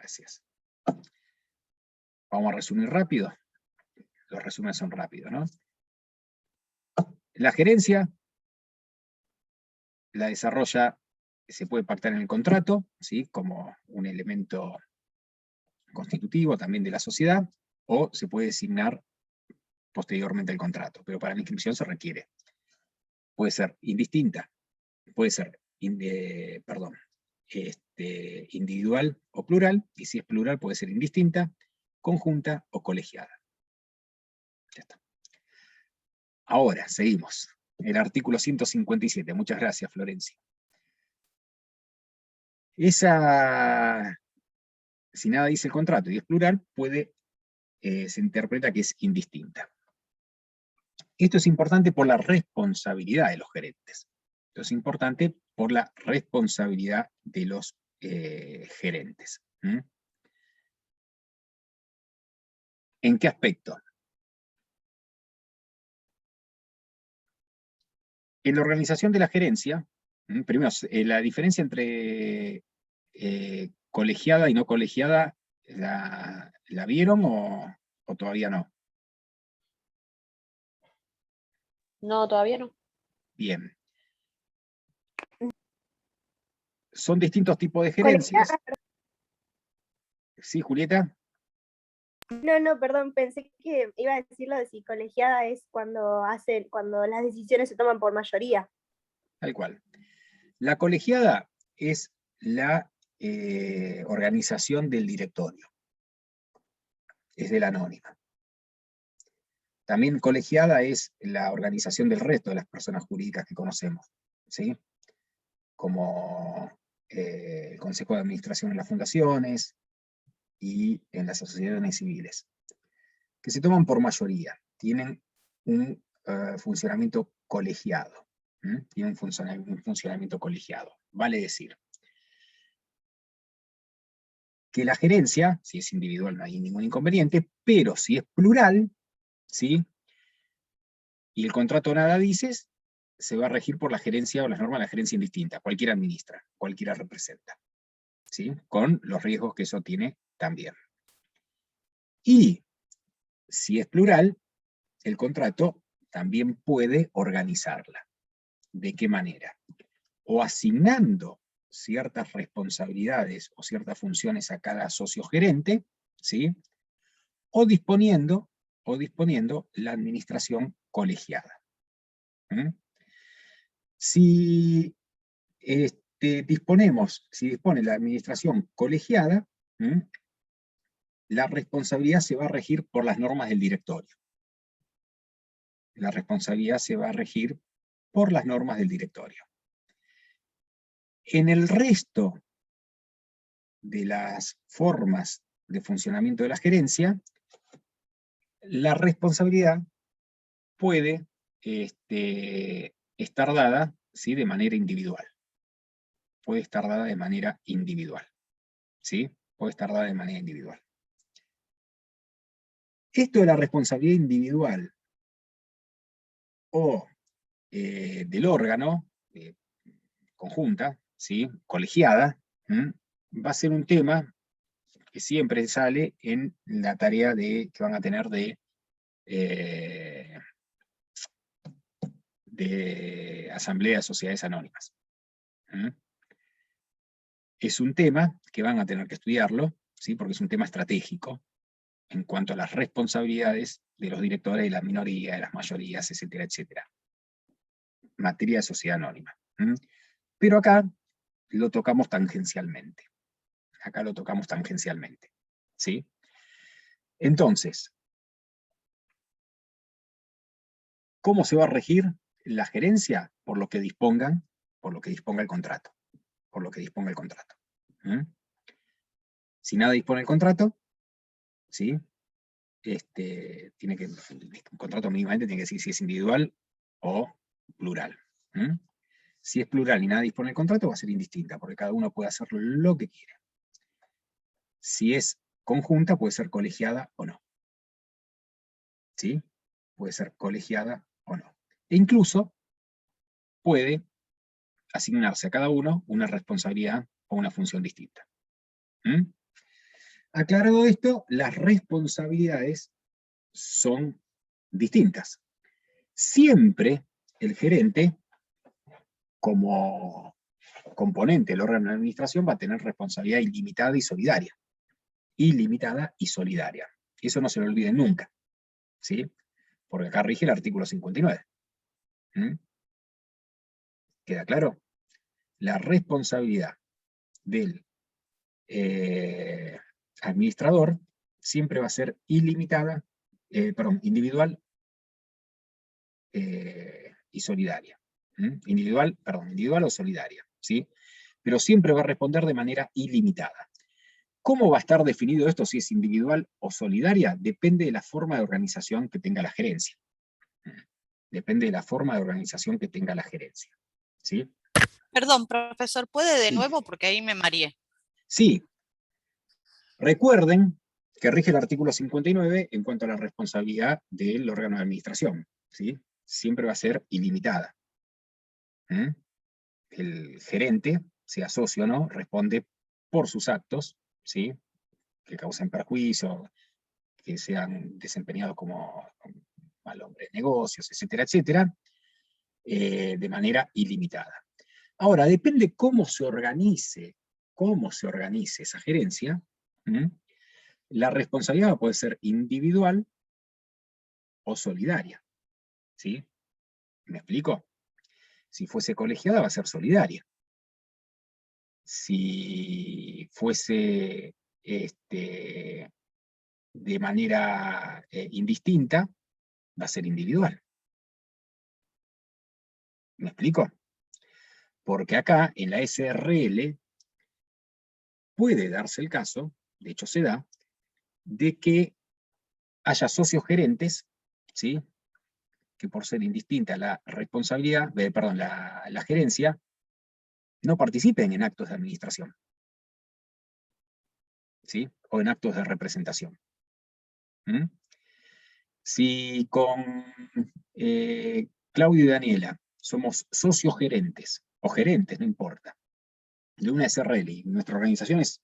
Gracias. Vamos a resumir rápido. Los resúmenes son rápidos, ¿no? La gerencia la desarrolla, se puede pactar en el contrato, ¿sí? Como un elemento constitutivo también de la sociedad, o se puede designar posteriormente el contrato, pero para la inscripción se requiere. Puede ser indistinta, puede ser individual o plural, y si es plural puede ser indistinta, conjunta o colegiada. Ya está. Ahora, seguimos. El artículo 157. Muchas gracias, Florencia. Si nada dice el contrato y es plural, se interpreta que es indistinta. Esto es importante por la responsabilidad de los gerentes. Esto es importante por la responsabilidad de los gerentes. ¿En qué aspecto? En la organización de la gerencia, primero, la diferencia entre colegiada y no colegiada, ¿la vieron o todavía no? No, todavía no. Bien. Son distintos tipos de gerencias. ¿Sí, Julieta? No, perdón, pensé que iba a decir lo de si colegiada es cuando las decisiones se toman por mayoría. Tal cual. La colegiada es la organización del directorio. Es de la anónima. También colegiada es la organización del resto de las personas jurídicas que conocemos, ¿sí? Como el Consejo de Administración en las fundaciones y en las asociaciones civiles, que se toman por mayoría, tienen un funcionamiento colegiado. Tienen un funcionamiento colegiado. Vale decir que la gerencia, si es individual no hay ningún inconveniente, pero si es plural, ¿sí? Y el contrato nada dices, se va a regir por la gerencia o las normas de la gerencia indistinta. Cualquiera administra, cualquiera representa, ¿sí? Con los riesgos que eso tiene también. Y si es plural, el contrato también puede organizarla. ¿De qué manera? O asignando ciertas responsabilidades o ciertas funciones a cada socio gerente, ¿sí? O disponiendo la administración colegiada. Si dispone la administración colegiada, la responsabilidad se va a regir por las normas del directorio. La responsabilidad se va a regir por las normas del directorio. En el resto de las formas de funcionamiento de la gerencia, la responsabilidad puede estar dada, ¿sí? De manera individual. Puede estar dada de manera individual. ¿Sí? Puede estar dada de manera individual. Esto de la responsabilidad individual o del órgano, conjunta, ¿sí? Colegiada, va a ser un tema que siempre sale en la tarea que van a tener de asamblea de sociedades anónimas. Es un tema que van a tener que estudiarlo, ¿sí? Porque es un tema estratégico en cuanto a las responsabilidades de los directores, de las minorías, de las mayorías, etcétera, etcétera. Materia de sociedad anónima. Pero acá lo tocamos tangencialmente. Acá lo tocamos tangencialmente. ¿Sí? Entonces, ¿cómo se va a regir la gerencia? Por lo que disponga el contrato. Por lo que disponga el contrato. Si nada dispone el contrato, ¿sí? El contrato mínimamente tiene que decir si es individual o plural. Si es plural y nada dispone el contrato, va a ser indistinta, porque cada uno puede hacer lo que quiera. Si es conjunta, puede ser colegiada o no. ¿Sí? Puede ser colegiada o no. E incluso puede asignarse a cada uno una responsabilidad o una función distinta. Aclarado esto, las responsabilidades son distintas. Siempre el gerente, como componente del órgano de administración, va a tener responsabilidad ilimitada y solidaria. Ilimitada y solidaria. Eso no se lo olviden nunca, ¿sí? Porque acá rige el artículo 59. ¿Queda claro? La responsabilidad del administrador siempre va a ser ilimitada, individual y solidaria. Individual o solidaria, ¿sí? Pero siempre va a responder de manera ilimitada. ¿Cómo va a estar definido esto, si es individual o solidaria? Depende de la forma de organización que tenga la gerencia. Depende de la forma de organización que tenga la gerencia, ¿sí? Perdón, profesor, ¿puede de Sí. nuevo? Porque ahí me mareé. Sí. Recuerden que rige el artículo 59 en cuanto a la responsabilidad del órgano de administración, ¿sí? Siempre va a ser ilimitada. El gerente, sea socio o no, responde por sus actos, ¿sí? Que causen perjuicio, que sean desempeñados como mal hombre de negocios, etcétera, etcétera, de manera ilimitada. Ahora, depende cómo se organice esa gerencia. La responsabilidad puede ser individual o solidaria, ¿sí? ¿Me explico? Si fuese colegiada va a ser solidaria. Si fuese de manera indistinta, va a ser individual. ¿Me explico? Porque acá, en la SRL, puede darse el caso, de hecho se da, de que haya socios gerentes, ¿sí? Que por ser indistinta la responsabilidad, la gerencia, no participen en actos de administración, ¿sí? O en actos de representación. Si con Claudio y Daniela somos socios gerentes, o gerentes, no importa, de una SRL y nuestra organización es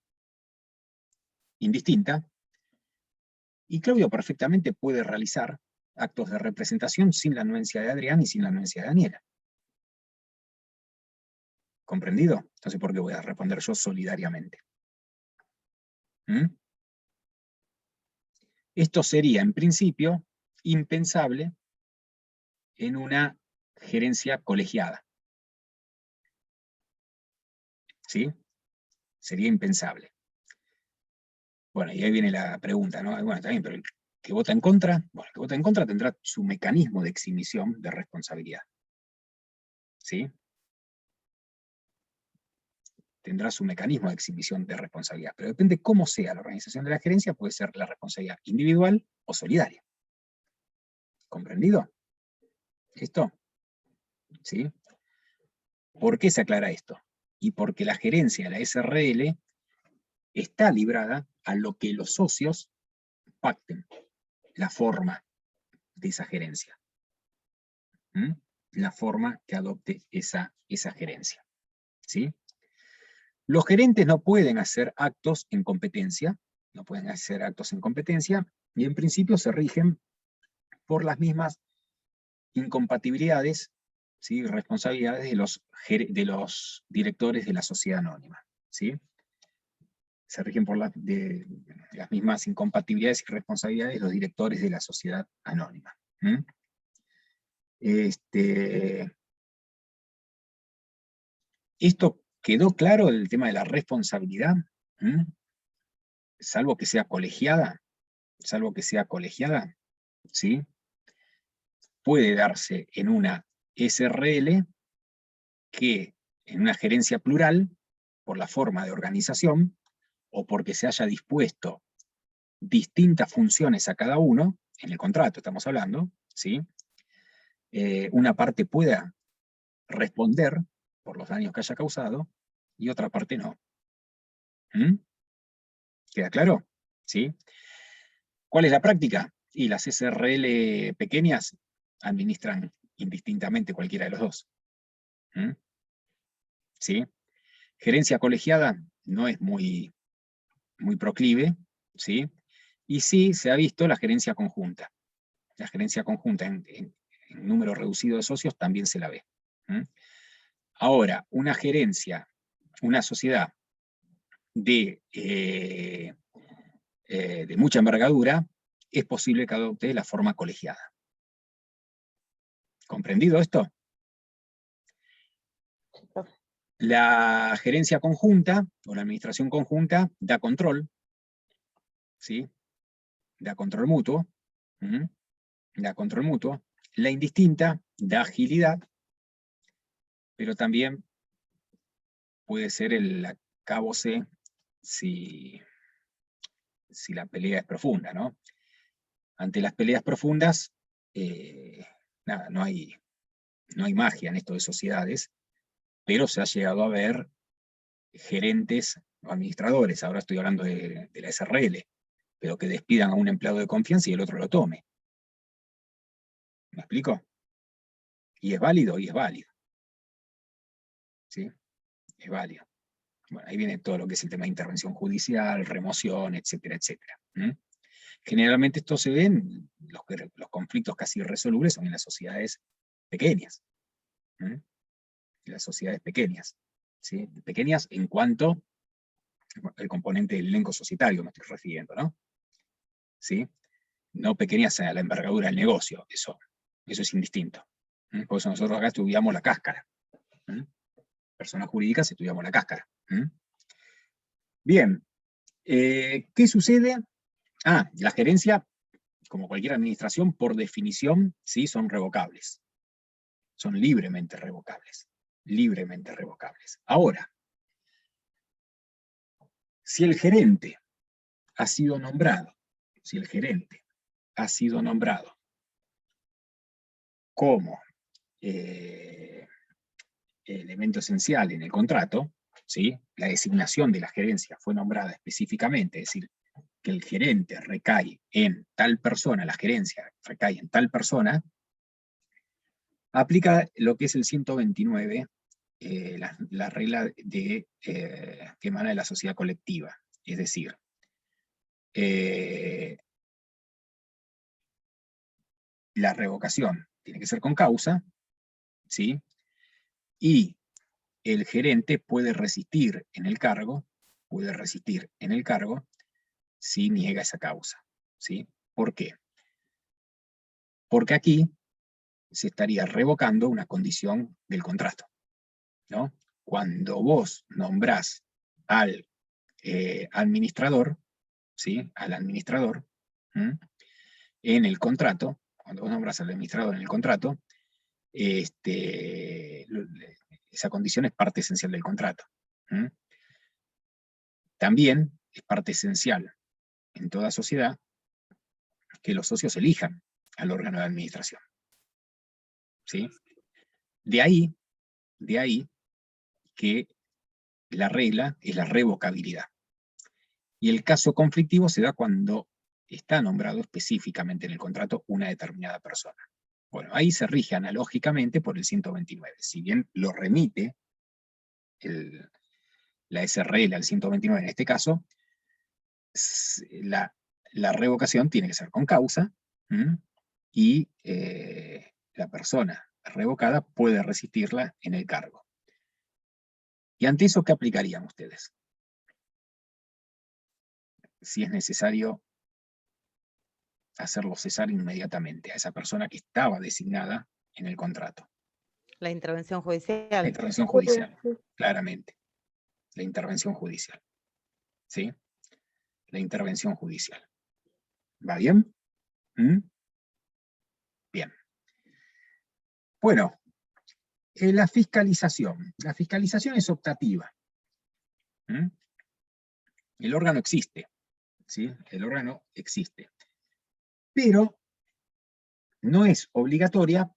indistinta, y Claudio perfectamente puede realizar actos de representación sin la anuencia de Adrián y sin la anuencia de Daniela. ¿Comprendido? Entonces, ¿por qué voy a responder yo solidariamente? Esto sería, en principio, impensable en una gerencia colegiada. ¿Sí? Sería impensable. Bueno, y ahí viene la pregunta, ¿no? Bueno, está bien, pero el que vota en contra, bueno, el que vota en contra tendrá su mecanismo de exhibición de responsabilidad. ¿Sí? Tendrá su mecanismo de exhibición de responsabilidad, pero depende cómo sea la organización de la gerencia, puede ser la responsabilidad individual o solidaria. ¿Comprendido? ¿Esto? ¿Sí? ¿Por qué se aclara esto? Y porque la gerencia de la SRL está librada a lo que los socios pacten, la forma de esa gerencia. La forma que adopte esa gerencia. ¿Sí? Los gerentes no pueden hacer actos en competencia, y en principio se rigen por las mismas incompatibilidades, ¿sí? Responsabilidades de los directores de la sociedad anónima. ¿Sí? Se rigen por las mismas incompatibilidades y responsabilidades de los directores de la sociedad anónima. ¿Esto quedó claro, el tema de la responsabilidad? Salvo que sea colegiada, ¿sí? Puede darse en una SRL que en una gerencia plural, por la forma de organización, o porque se haya dispuesto distintas funciones a cada uno, en el contrato estamos hablando, ¿sí? Una parte pueda responder por los daños que haya causado, y otra parte no. ¿Queda claro? ¿Sí? ¿Cuál es la práctica? Y las SRL pequeñas administran indistintamente cualquiera de los dos. ¿Sí? Gerencia colegiada no es muy proclive, ¿sí? Y sí se ha visto la gerencia conjunta. La gerencia conjunta en número reducido de socios también se la ve. Ahora, una gerencia, una sociedad de mucha envergadura, es posible que adopte la forma colegiada. ¿Comprendido esto? Sí, profe. La gerencia conjunta, o la administración conjunta, da control, ¿sí? Da control mutuo. Da control mutuo. La indistinta da agilidad, pero también puede ser el acabose si la pelea es profunda, ¿no? Ante las peleas profundas, nada, no hay magia en esto de sociedades, pero se ha llegado a ver gerentes o administradores, ahora estoy hablando de la SRL, pero que despidan a un empleado de confianza y el otro lo tome. ¿Me explico? Y es válido, ¿sí? Es válido. Bueno, ahí viene todo lo que es el tema de intervención judicial, remoción, etcétera, etcétera. Generalmente esto se ve en los conflictos casi irresolubles son en las sociedades pequeñas. En las sociedades pequeñas. ¿Sí? Pequeñas en cuanto al componente del elenco societario me estoy refiriendo, ¿no? ¿Sí? No pequeñas a la envergadura del negocio, eso es indistinto. Por eso nosotros acá estudiamos la cáscara. Personas jurídicas estudiamos la cáscara. Bien, ¿qué sucede? La gerencia, como cualquier administración, por definición, ¿sí? Son revocables. Son libremente revocables. Libremente revocables. Ahora, si el gerente ha sido nombrado, como elemento esencial en el contrato, ¿sí? La designación de la gerencia fue nombrada específicamente, es decir, que el gerente recae en tal persona, la gerencia recae en tal persona, aplica lo que es el 129, la regla que emana de la sociedad colectiva. Es decir, la revocación tiene que ser con causa, ¿sí? Y el gerente puede resistir en el cargo, si niega esa causa, ¿sí? ¿Por qué? Porque aquí se estaría revocando una condición del contrato, ¿no? Cuando vos nombrás al administrador, ¿sí? Al administrador, en el contrato, cuando vos nombrás al administrador en el contrato, esa condición es parte esencial del contrato. También es parte esencial en toda sociedad que los socios elijan al órgano de administración. ¿Sí? De ahí que la regla es la revocabilidad. Y el caso conflictivo se da cuando está nombrado específicamente en el contrato una determinada persona. Bueno, ahí se rige analógicamente por el 129. Si bien lo remite la SRL al 129 en este caso, la revocación tiene que ser con causa, y la persona revocada puede resistirla en el cargo. ¿Y ante eso qué aplicarían ustedes? Si es necesario hacerlo cesar inmediatamente a esa persona que estaba designada en el contrato. La intervención La judicial. intervención judicial, claramente. La intervención judicial. ¿Sí? La intervención judicial. ¿Va bien? Bien. Bueno, la fiscalización. La fiscalización es optativa. El órgano existe. ¿Sí? El órgano existe. Pero no es obligatoria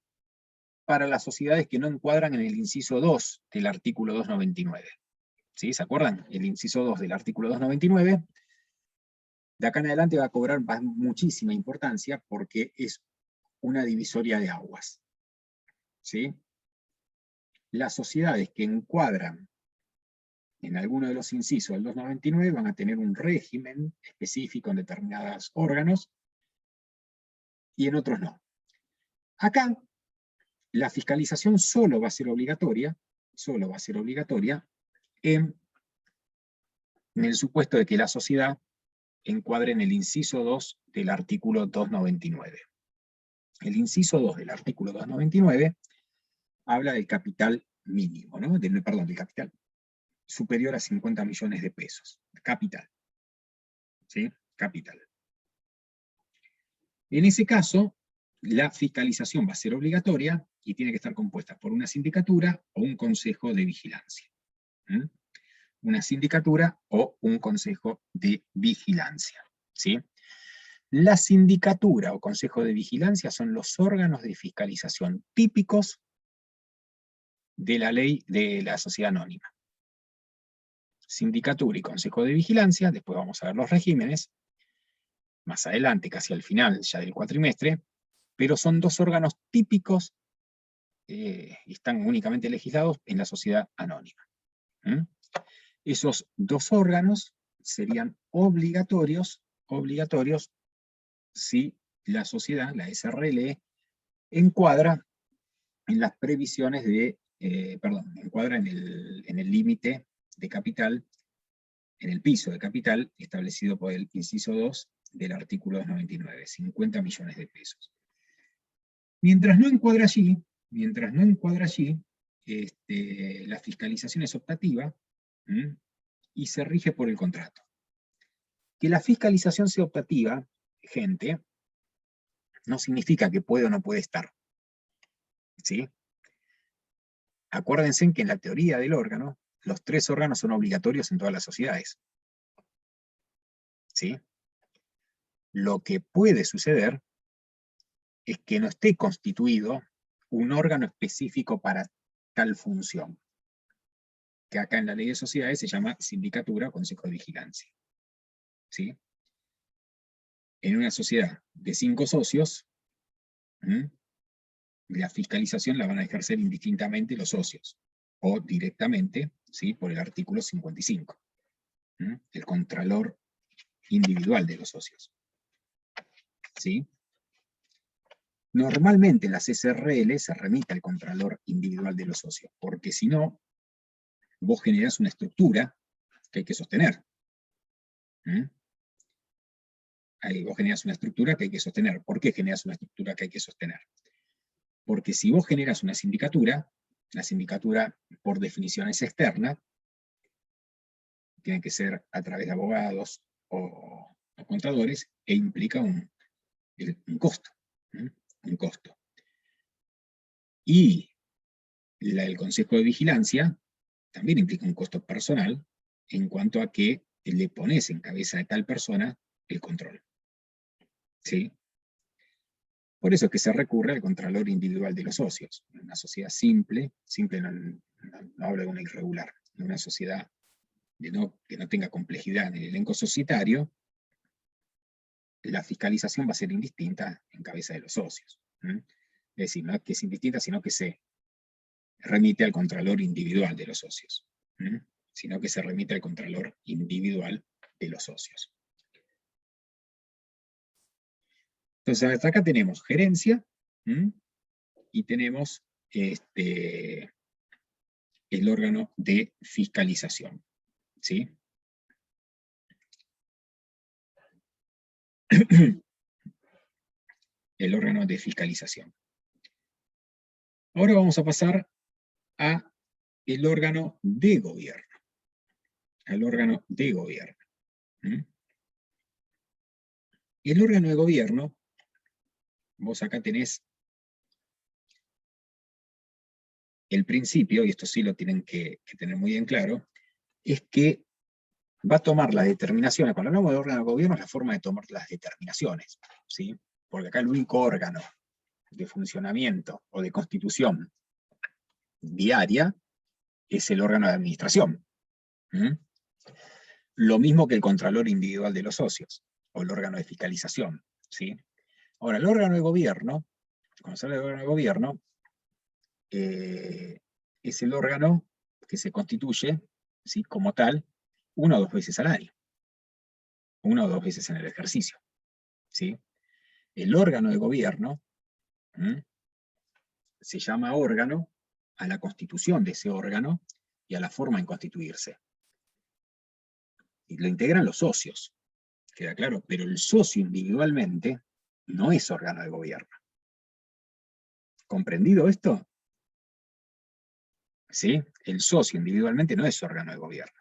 para las sociedades que no encuadran en el inciso 2 del artículo 299. ¿Sí? ¿Se acuerdan? El inciso 2 del artículo 299, de acá en adelante va a cobrar muchísima importancia porque es una divisoria de aguas. ¿Sí? Las sociedades que encuadran en alguno de los incisos del 299 van a tener un régimen específico en determinados órganos, y en otros no. Acá, la fiscalización solo va a ser obligatoria en el supuesto de que la sociedad encuadre en el inciso 2 del artículo 299. El inciso 2 del artículo 299 habla del capital mínimo, ¿no? Del capital superior a 50 millones de pesos. Capital. ¿Sí? Capital. En ese caso, la fiscalización va a ser obligatoria y tiene que estar compuesta por una sindicatura o un consejo de vigilancia. ¿Mm? Una sindicatura o un consejo de vigilancia. ¿Sí? La sindicatura o consejo de vigilancia son los órganos de fiscalización típicos de la ley de la sociedad anónima. Sindicatura y consejo de vigilancia, después vamos a ver los regímenes, más adelante, casi al final ya del cuatrimestre, pero son dos órganos típicos y están únicamente legislados en la sociedad anónima. ¿Mm? Esos dos órganos serían obligatorios si la sociedad, la SRL, encuadra en las previsiones de, encuadra en el límite de capital, en el piso de capital establecido por el inciso 2 del artículo 299, 50 millones de pesos. Mientras no encuadra allí, la fiscalización es optativa y se rige por el contrato. Que la fiscalización sea optativa, gente, no significa que puede o no puede estar. ¿Sí? Acuérdense que en la teoría del órgano, los tres órganos son obligatorios en todas las sociedades. ¿Sí? Lo que puede suceder es que no esté constituido un órgano específico para tal función, que acá en la ley de sociedades se llama sindicatura o consejo de vigilancia. ¿Sí? En una sociedad de 5 socios, la fiscalización la van a ejercer indistintamente los socios, o directamente, ¿sí?, por el artículo 55, el contralor individual de los socios. ¿Sí? Normalmente en las SRL se remite al contralor individual de los socios, porque si no, vos generás una estructura que hay que sostener. Vos generás una estructura que hay que sostener. ¿Por qué generás una estructura que hay que sostener? Porque si vos generas una sindicatura, la sindicatura por definición es externa, tiene que ser a través de abogados o contadores, e implica un costo. Un costo. Y el Consejo de Vigilancia también implica un costo personal en cuanto a que le pones en cabeza de tal persona el control. ¿Sí? Por eso es que se recurre al contralor individual de los socios. En una sociedad simple no habla de una irregular, en una sociedad que no tenga complejidad en el elenco societario, la fiscalización va a ser indistinta en cabeza de los socios. Es decir, no es que es indistinta, sino que se remite al contralor individual de los socios. Sino que se remite al contralor individual de los socios. Entonces, hasta acá tenemos gerencia, y tenemos el órgano de fiscalización. ¿Sí? El órgano de fiscalización. Ahora vamos a pasar a el órgano de gobierno. Al órgano de gobierno. El órgano de gobierno, vos acá tenés el principio, y esto sí lo tienen que tener muy bien claro, es que va a tomar las determinaciones. Cuando hablamos de órgano de gobierno es la forma de tomar las determinaciones, ¿sí? Porque acá el único órgano de funcionamiento o de constitución diaria es el órgano de administración. Lo mismo que el contralor individual de los socios, o el órgano de fiscalización, ¿sí? Ahora, el órgano de gobierno, cuando se habla de órgano de gobierno, es el órgano que se constituye ¿sí? Como tal, 1 o 2 veces al año. 1 o 2 veces en el ejercicio. ¿Sí? El órgano de gobierno se llama órgano a la constitución de ese órgano y a la forma en constituirse. Y lo integran los socios, queda claro, pero el socio individualmente no es órgano de gobierno. ¿Comprendido esto? ¿Sí? El socio individualmente no es órgano de gobierno.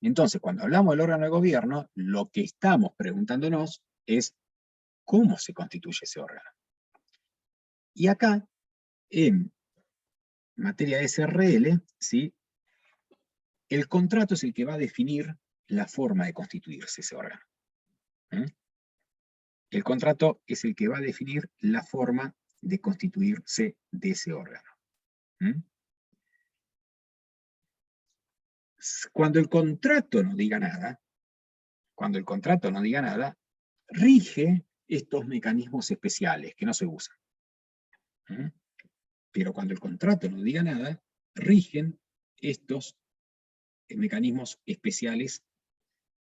Entonces, cuando hablamos del órgano de gobierno, lo que estamos preguntándonos es cómo se constituye ese órgano. Y acá, en materia de SRL, ¿sí? El contrato es el que va a definir la forma de constituirse ese órgano. El contrato es el que va a definir la forma de constituirse de ese órgano. Cuando el contrato no diga nada, rige estos mecanismos especiales que no se usan. Pero cuando el contrato no diga nada, rigen estos mecanismos especiales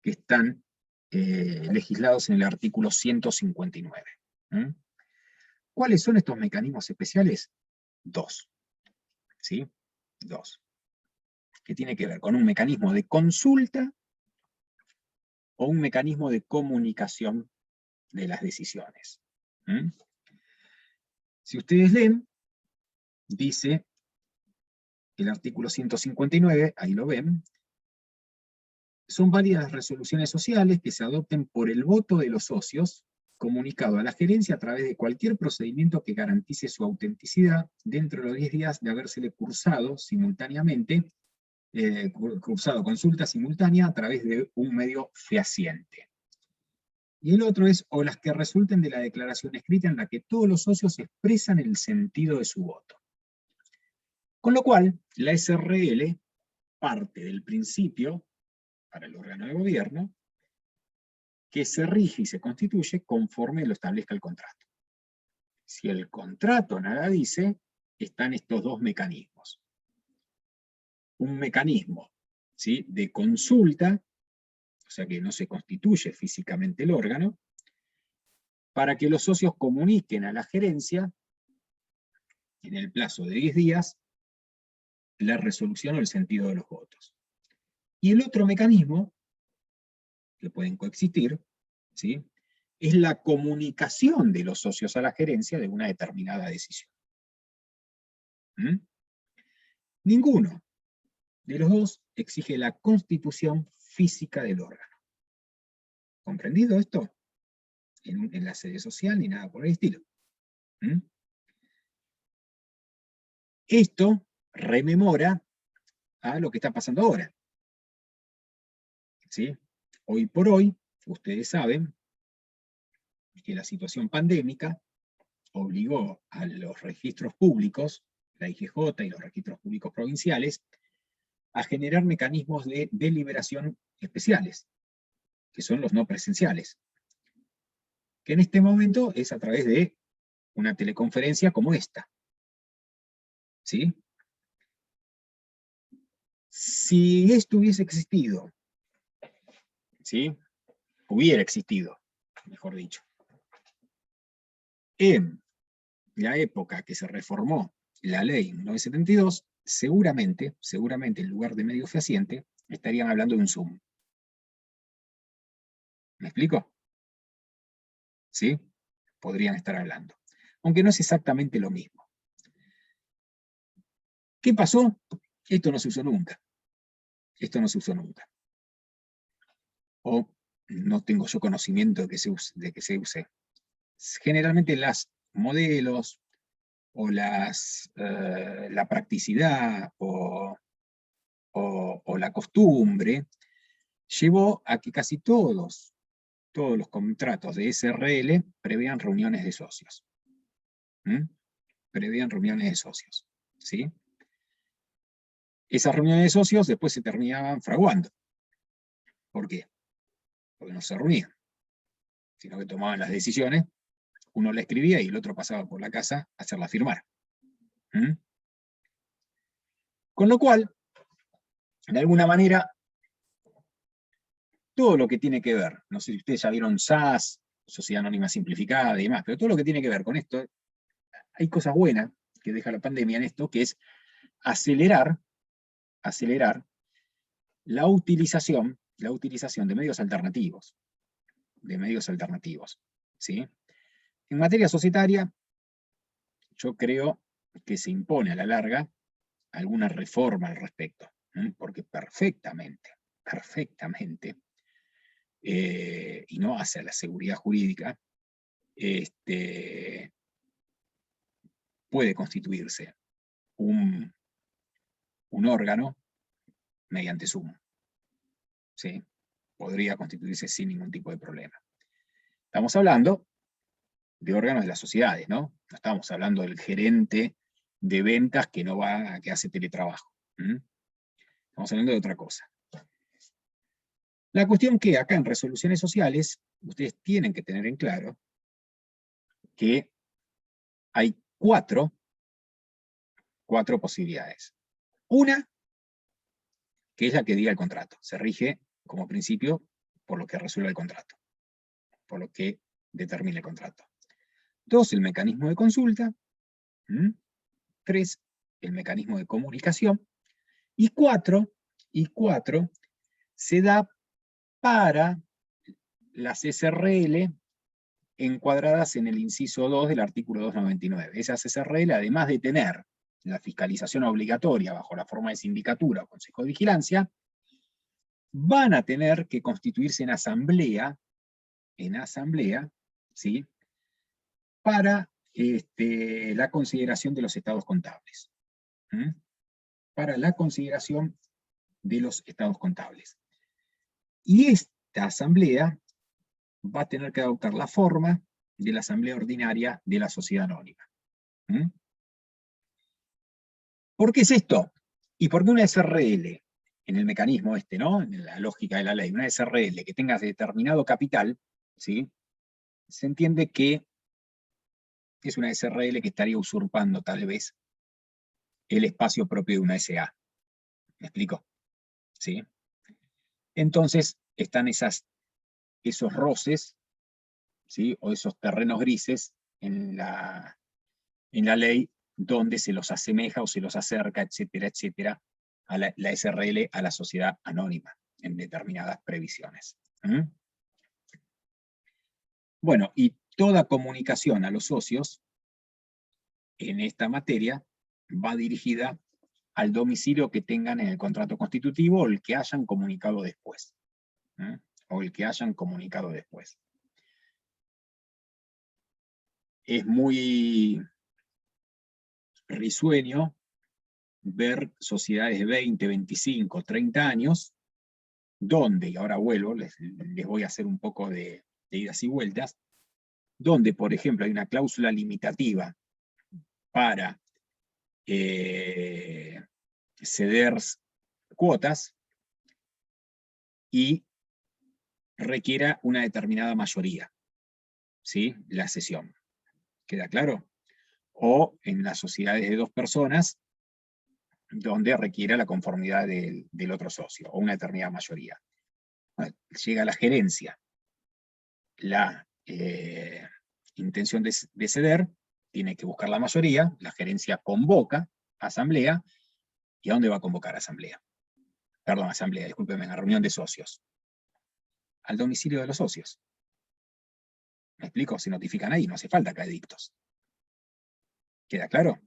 que están legislados en el artículo 159. ¿Cuáles son estos mecanismos especiales? 2. ¿Sí? 2. Que tiene que ver con un mecanismo de consulta o un mecanismo de comunicación de las decisiones. Si ustedes leen, dice el artículo 159, ahí lo ven, son válidas las resoluciones sociales que se adopten por el voto de los socios, comunicado a la gerencia a través de cualquier procedimiento que garantice su autenticidad dentro de los 10 días de habérsele cursado simultáneamente, cursado consulta simultánea a través de un medio fehaciente. Y el otro es, o las que resulten de la declaración escrita en la que todos los socios expresan el sentido de su voto. Con lo cual, la SRL parte del principio, para el órgano de gobierno, que se rige y se constituye conforme lo establezca el contrato. Si el contrato nada dice, están estos 2 mecanismos. Un mecanismo, ¿sí?, de consulta, o sea que no se constituye físicamente el órgano, para que los socios comuniquen a la gerencia, en el plazo de 10 días, la resolución o el sentido de los votos. Y el otro mecanismo, que pueden coexistir, ¿sí?, es la comunicación de los socios a la gerencia de una determinada decisión. Ninguno de los 2 exige la constitución física del órgano. ¿Comprendido esto? En la sede social ni nada por el estilo. Esto rememora a lo que está pasando ahora. ¿Sí? Hoy por hoy, ustedes saben que la situación pandémica obligó a los registros públicos, la IGJ y los registros públicos provinciales, a generar mecanismos de deliberación especiales, que son los no presenciales, que en este momento es a través de una teleconferencia como esta. ¿Sí? Si esto hubiese existido, ¿sí?, hubiera existido, mejor dicho, en la época que se reformó la ley 972, seguramente, en lugar de medio fehaciente, estarían hablando de un Zoom. ¿Me explico? ¿Sí? Podrían estar hablando. Aunque no es exactamente lo mismo. ¿Qué pasó? Esto no se usó nunca. Esto no se usó nunca. O no tengo yo conocimiento de que se use. Generalmente las modelos, o la practicidad, o la costumbre, llevó a que casi todos los contratos de SRL prevean reuniones de socios. Prevean reuniones de socios. ¿Sí? Esas reuniones de socios después se terminaban fraguando. ¿Por qué? Porque no se reunían, sino que tomaban las decisiones, uno la escribía y el otro pasaba por la casa a hacerla firmar. Con lo cual, de alguna manera, todo lo que tiene que ver, no sé si ustedes ya vieron SAS, Sociedad Anónima Simplificada y demás, pero todo lo que tiene que ver con esto, hay cosas buenas que deja la pandemia en esto, que es acelerar la utilización de medios alternativos, ¿sí? En materia societaria, yo creo que se impone a la larga alguna reforma al respecto, porque perfectamente, y no hace a la seguridad jurídica, puede constituirse un órgano mediante Zoom, ¿sí? Podría constituirse sin ningún tipo de problema. Estamos hablando de órganos de las sociedades, ¿no? No estamos hablando del gerente de ventas que no va, que hace teletrabajo. Estamos hablando de otra cosa. La cuestión que acá en resoluciones sociales, ustedes tienen que tener en claro que hay cuatro posibilidades. Una, que es la que diga el contrato. Se rige como principio por lo que resuelve el contrato, por lo que determina el contrato. 2, el mecanismo de consulta. 3, el mecanismo de comunicación. Y 4, se da para las SRL encuadradas en el inciso 2 del artículo 299. Esas SRL, además de tener la fiscalización obligatoria bajo la forma de sindicatura o consejo de vigilancia, van a tener que constituirse en asamblea, ¿sí? Para la consideración de los estados contables. Para la consideración de los estados contables. Y esta asamblea va a tener que adoptar la forma de la asamblea ordinaria de la sociedad anónima. ¿Por qué es esto? Y porque una SRL, en el mecanismo ¿no? En la lógica de la ley, una SRL que tenga determinado capital, ¿sí? Se entiende que es una SRL que estaría usurpando tal vez el espacio propio de una SA. ¿Me explico? ¿Sí? Entonces están esos roces, ¿sí? O esos terrenos grises en la ley donde se los asemeja o se los acerca, etcétera, a la SRL a la sociedad anónima en determinadas previsiones. Bueno, y toda comunicación a los socios en esta materia va dirigida al domicilio que tengan en el contrato constitutivo o el que hayan comunicado después. Es muy risueño ver sociedades de 20, 25, 30 años, donde, y ahora vuelvo, les voy a hacer un poco de idas y vueltas, donde, por ejemplo, hay una cláusula limitativa para ceder cuotas y requiera una determinada mayoría, ¿sí? La cesión. ¿Queda claro? O en las sociedades de 2 personas, donde requiera la conformidad del otro socio, o una determinada mayoría. Bueno, llega la gerencia, la intención de ceder, tiene que buscar la mayoría, la gerencia convoca asamblea, ¿y a dónde va a convocar asamblea? Perdón, asamblea, discúlpeme, a reunión de socios. Al domicilio de los socios. ¿Me explico? Se notifican ahí, no hace falta acá edictos. ¿Queda claro?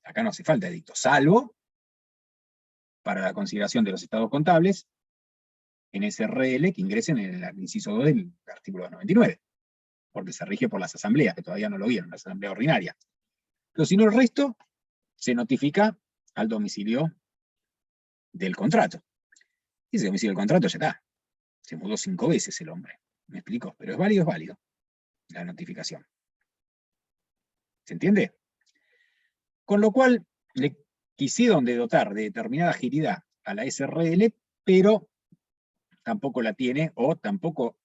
Acá no hace falta edictos, salvo para la consideración de los estados contables en SRL que ingresen en el inciso 2 del artículo 99, porque se rige por las asambleas, que todavía no lo vieron, la asamblea ordinaria. Pero si no, el resto se notifica al domicilio del contrato. Y ese domicilio del contrato ya está. Se mudó 5 veces el hombre. ¿Me explico? Pero es válido la notificación. ¿Se entiende? Con lo cual, le quisieron dotar de determinada agilidad a la SRL, pero tampoco la tiene, o tampoco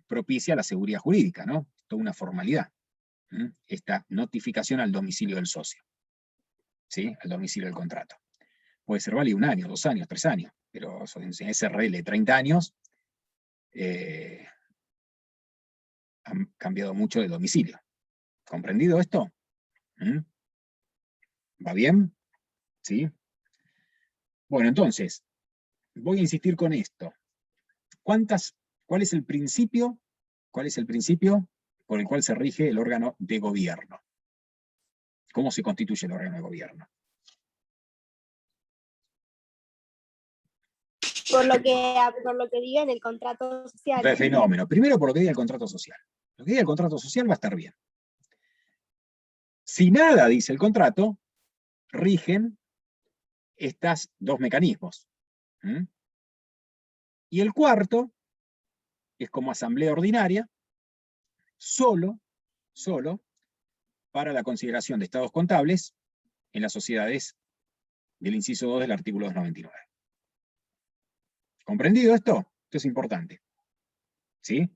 propicia la seguridad jurídica, ¿no? Toda una formalidad. Esta notificación al domicilio del socio, ¿sí? Al domicilio del contrato. puede ser válido 1 año, 2 años, 3 años, pero en SRL 30 años, han cambiado mucho de domicilio. ¿Comprendido esto? ¿Mm? ¿Va bien? ¿Sí? Bueno, entonces, voy a insistir con esto. ¿Cuál es el principio? ¿Cuál es el principio por el cual se rige el órgano de gobierno? ¿Cómo se constituye el órgano de gobierno? Por lo que diga en el contrato social. Fenómeno. Primero por lo que diga el contrato social. Lo que diga el contrato social va a estar bien. Si nada dice el contrato, rigen estos 2 mecanismos. ¿Mm? Y el cuarto es como asamblea ordinaria, solo para la consideración de estados contables en las sociedades del inciso 2 del artículo 299. ¿Comprendido esto? Esto es importante. ¿Sí?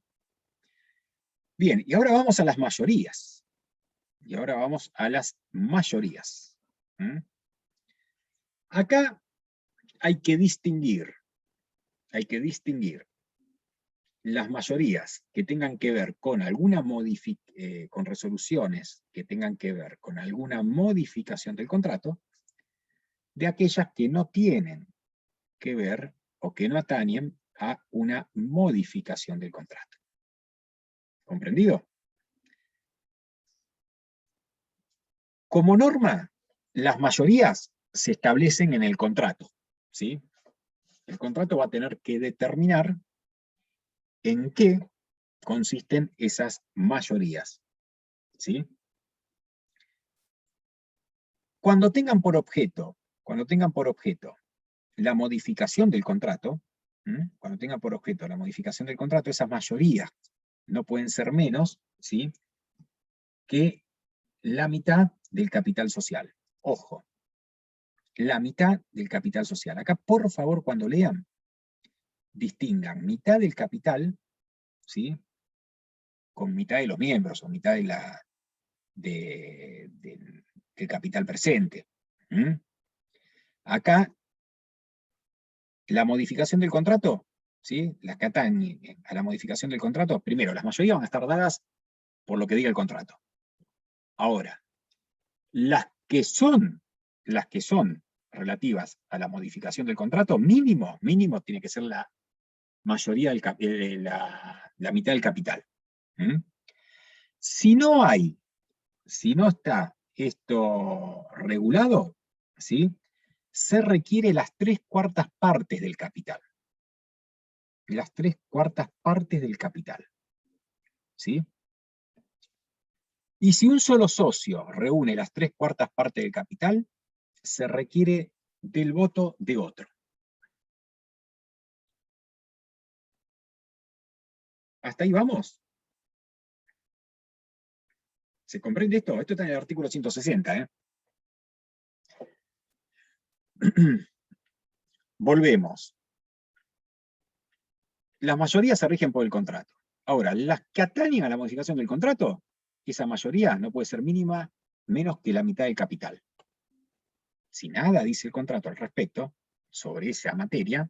Bien, y ahora vamos a las mayorías. ¿Mm? Acá hay que distinguir las mayorías que tengan que ver con con resoluciones que tengan que ver con alguna modificación del contrato, de aquellas que no tienen que ver o que no atañen a una modificación del contrato. ¿Comprendido? Como norma, las mayorías se establecen en el contrato, ¿sí? El contrato va a tener que determinar en qué consisten esas mayorías, ¿sí? Cuando tengan por objeto la modificación del contrato, esas mayorías no pueden ser menos, ¿sí?, que la mitad del capital social. Ojo, la mitad del capital social. Acá, por favor, cuando lean, distingan mitad del capital, ¿sí?, con mitad de los miembros, o mitad del capital presente. ¿Mm? Acá, la modificación del contrato, ¿sí?, las que atañen a la modificación del contrato, primero, las mayorías van a estar dadas por lo que diga el contrato. Ahora, las que son relativas a la modificación del contrato, mínimo tiene que ser la mayoría la mitad del capital. ¿Mm? Si no está esto regulado, ¿sí?, se requiere las 3/4 partes del capital. Las 3/4 partes del capital. ¿Sí? Y si un solo socio reúne las 3/4 partes del capital, se requiere del voto de otro. ¿Hasta ahí vamos? ¿Se comprende esto? Esto está en el artículo 160, ¿eh? Volvemos. Las mayorías se rigen por el contrato. Ahora, las que atañen a la modificación del contrato, esa mayoría no puede ser mínima menos que la mitad del capital. Si nada dice el contrato al respecto, sobre esa materia,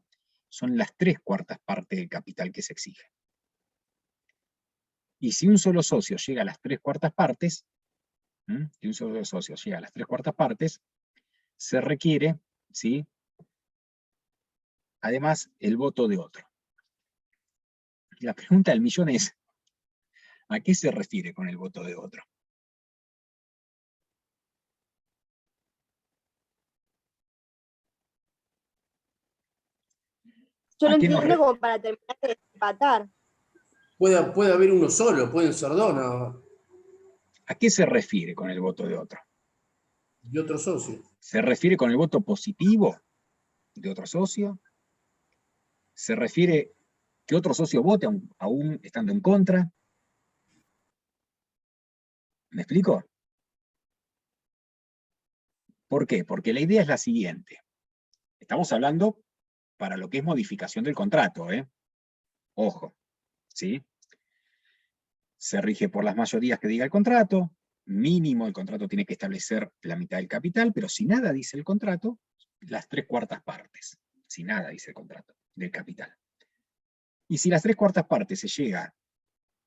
son las 3/4 partes del capital que se exige. Y si un solo socio llega a las 3/4 partes, se requiere, ¿sí?, además el voto de otro. La pregunta del millón es, ¿a qué se refiere con el voto de otro? Yo ¿A lo qué nos entiendo como para terminar de empatar. Puede haber uno solo, pueden ser dos nada más. ¿A qué se refiere con el voto de otro? Y otro socio. ¿Se refiere con el voto positivo de otro socio? ¿Se refiere que otro socio vote aún estando en contra? ¿Me explico? ¿Por qué? Porque la idea es la siguiente. Estamos hablando para lo que es modificación del contrato, ¿eh? Ojo, ¿sí? Se rige por las mayorías que diga el contrato, mínimo el contrato tiene que establecer la mitad del capital, pero si nada dice el contrato, las 3/4 partes. Si nada, dice el contrato, del capital. Y si las 3/4 partes se llega,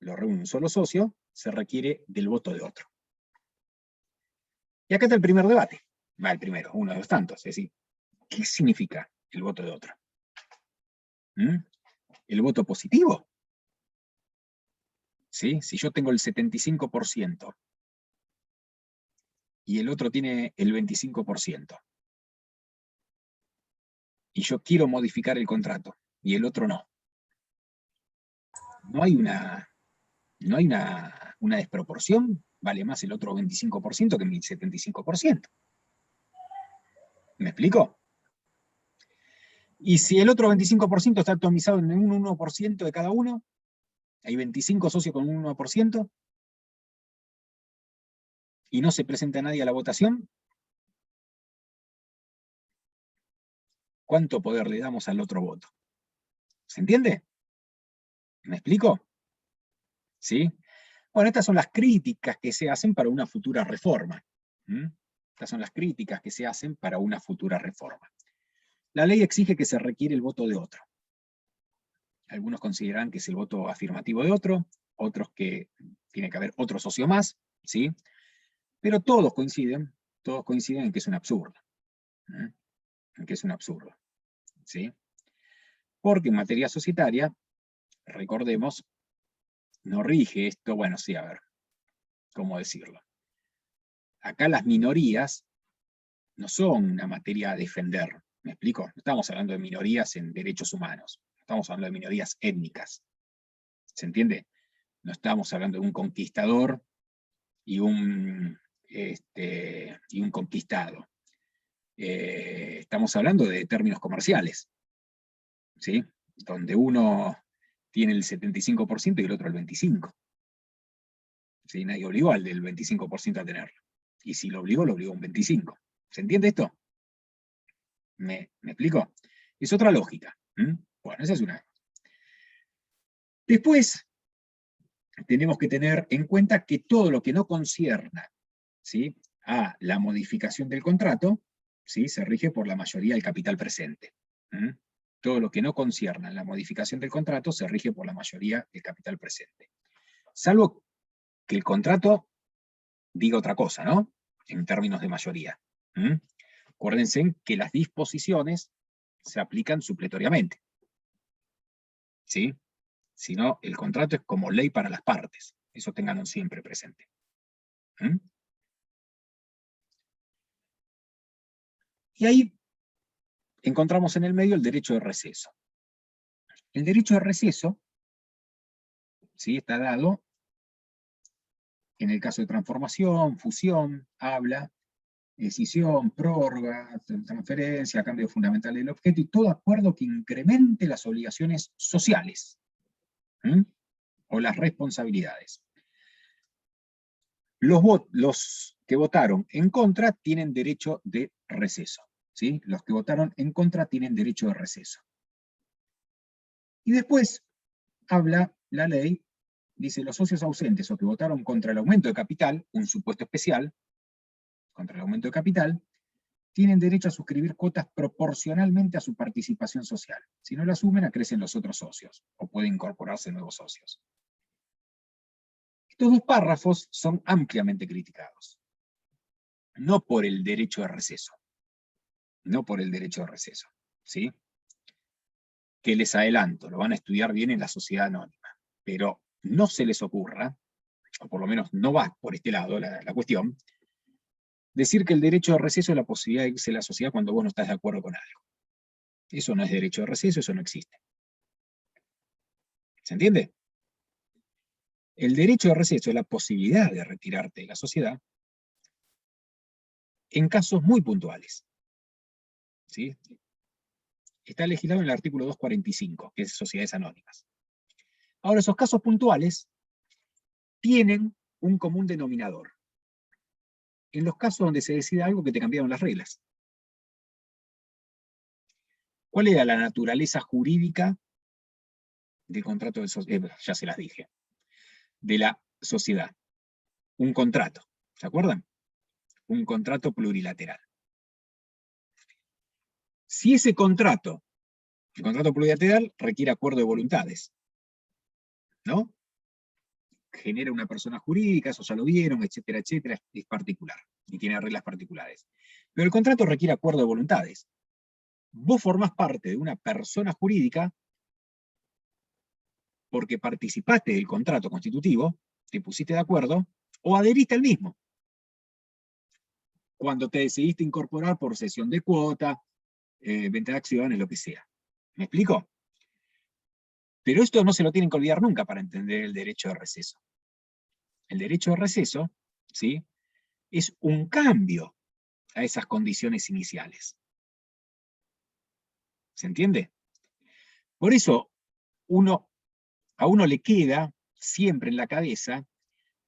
lo reúne un solo socio, se requiere del voto de otro. Y acá está el primer debate. Va el primero, uno de los tantos. Es decir, ¿qué significa el voto de otro? ¿El voto positivo? ¿Sí? Si yo tengo el 75% y el otro tiene el 25%, y yo quiero modificar el contrato, y el otro no. No hay una desproporción, vale más el otro 25% que mi 75%. ¿Me explico? Y si el otro 25% está atomizado en un 1% de cada uno, hay 25 socios con un 1%, y no se presenta nadie a la votación, ¿cuánto poder le damos al otro voto? ¿Se entiende? ¿Me explico? ¿Sí? Bueno, estas son las críticas que se hacen para una futura reforma. Estas son las críticas que se hacen para una futura reforma. La ley exige que se requiere el voto de otro. Algunos consideran que es el voto afirmativo de otro, otros que tiene que haber otro socio más, ¿sí? Pero todos coinciden en que es un absurdo. En que es un absurdo, ¿sí? Porque en materia societaria, recordemos, no rige esto, bueno, sí, a ver, ¿cómo decirlo? Acá las minorías no son una materia a defender, ¿me explico? No estamos hablando de minorías en derechos humanos, estamos hablando de minorías étnicas, ¿se entiende? No estamos hablando de un conquistador y un conquistado. Estamos hablando de términos comerciales, ¿sí? Donde uno tiene el 75% y el otro el 25%. ¿Sí? Nadie obligó al del 25% a tenerlo. Y si lo obligó un 25%. ¿Se entiende esto? ¿Me explico? Es otra lógica. Bueno, esa es una. Después, tenemos que tener en cuenta que todo lo que no concierna, ¿sí?, a la modificación del contrato, ¿sí?, se rige por la mayoría del capital presente. Todo lo que no concierna a la modificación del contrato se rige por la mayoría del capital presente. Salvo que el contrato diga otra cosa, ¿no? En términos de mayoría. Acuérdense que las disposiciones se aplican supletoriamente. ¿Sí? Si no, el contrato es como ley para las partes. Eso tenganlo siempre presente. Y ahí encontramos en el medio el derecho de receso. El derecho de receso, ¿sí?, está dado en el caso de transformación, fusión, habla, decisión, prórroga, transferencia, cambio fundamental del objeto, y todo acuerdo que incremente las obligaciones sociales o las responsabilidades. Los que votaron en contra tienen derecho de receso. ¿Sí? Los que votaron en contra tienen derecho de receso. Y después habla la ley, dice: los socios ausentes o que votaron contra el aumento de capital, un supuesto especial, contra el aumento de capital, tienen derecho a suscribir cuotas proporcionalmente a su participación social. Si no la asumen, acrecen los otros socios, o pueden incorporarse nuevos socios. Estos dos párrafos son ampliamente criticados. No por el derecho de receso. No por el derecho de receso. ¿Sí? Que les adelanto, lo van a estudiar bien en la sociedad anónima. Pero no se les ocurra, o por lo menos no va por este lado la cuestión, decir que el derecho de receso es la posibilidad de irse a la sociedad cuando vos no estás de acuerdo con algo. Eso no es derecho de receso, eso no existe. ¿Se entiende? El derecho de receso es la posibilidad de retirarte de la sociedad en casos muy puntuales. ¿Sí? Está legislado en el artículo 245, que es sociedades anónimas. Ahora, esos casos puntuales tienen un común denominador. En los casos donde se decide algo que te cambiaron las reglas. ¿Cuál era la naturaleza jurídica del contrato de sociedad? Ya se las dije. De la sociedad. Un contrato. ¿Se acuerdan? Un contrato plurilateral. Si ese contrato, el contrato plurilateral, requiere acuerdo de voluntades, ¿no? Genera una persona jurídica, eso ya lo vieron, etcétera, etcétera, es particular, y tiene reglas particulares. Pero el contrato requiere acuerdo de voluntades. Vos formás parte de una persona jurídica porque participaste del contrato constitutivo, te pusiste de acuerdo, o adheriste al mismo. Cuando te decidiste incorporar por cesión de cuota, venta de acciones, lo que sea. ¿Me explico? Pero esto no se lo tienen que olvidar nunca para entender el derecho de receso. El derecho de receso, ¿sí?, es un cambio a esas condiciones iniciales. ¿Se entiende? Por eso, a uno le queda siempre en la cabeza,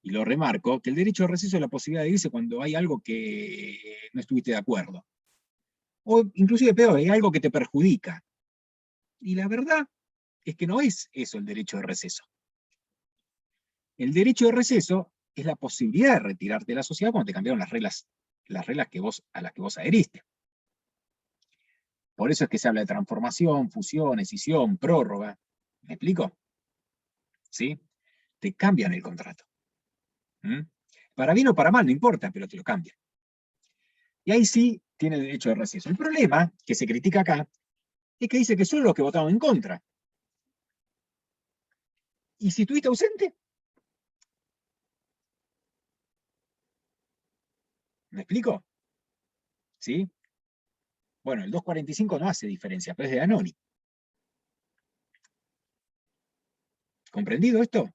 y lo remarco, que el derecho de receso es la posibilidad de irse cuando hay algo que no estuviste de acuerdo. O inclusive peor, hay algo que te perjudica. Y la verdad es que no es eso el derecho de receso. El derecho de receso es la posibilidad de retirarte de la sociedad cuando te cambiaron las reglas a las que vos adheriste. Por eso es que se habla de transformación, fusión, escisión, prórroga. ¿Me explico? ¿Sí? Te cambian el contrato. ¿Mm? Para bien o para mal, no importa, pero te lo cambian. Y ahí sí tiene el derecho de receso. El problema que se critica acá es que dice que solo los que votaron en contra. ¿Y si estuviste ausente? ¿Me explico? ¿Sí? Bueno, el 245 no hace diferencia, pero es de Danoni. ¿Comprendido esto?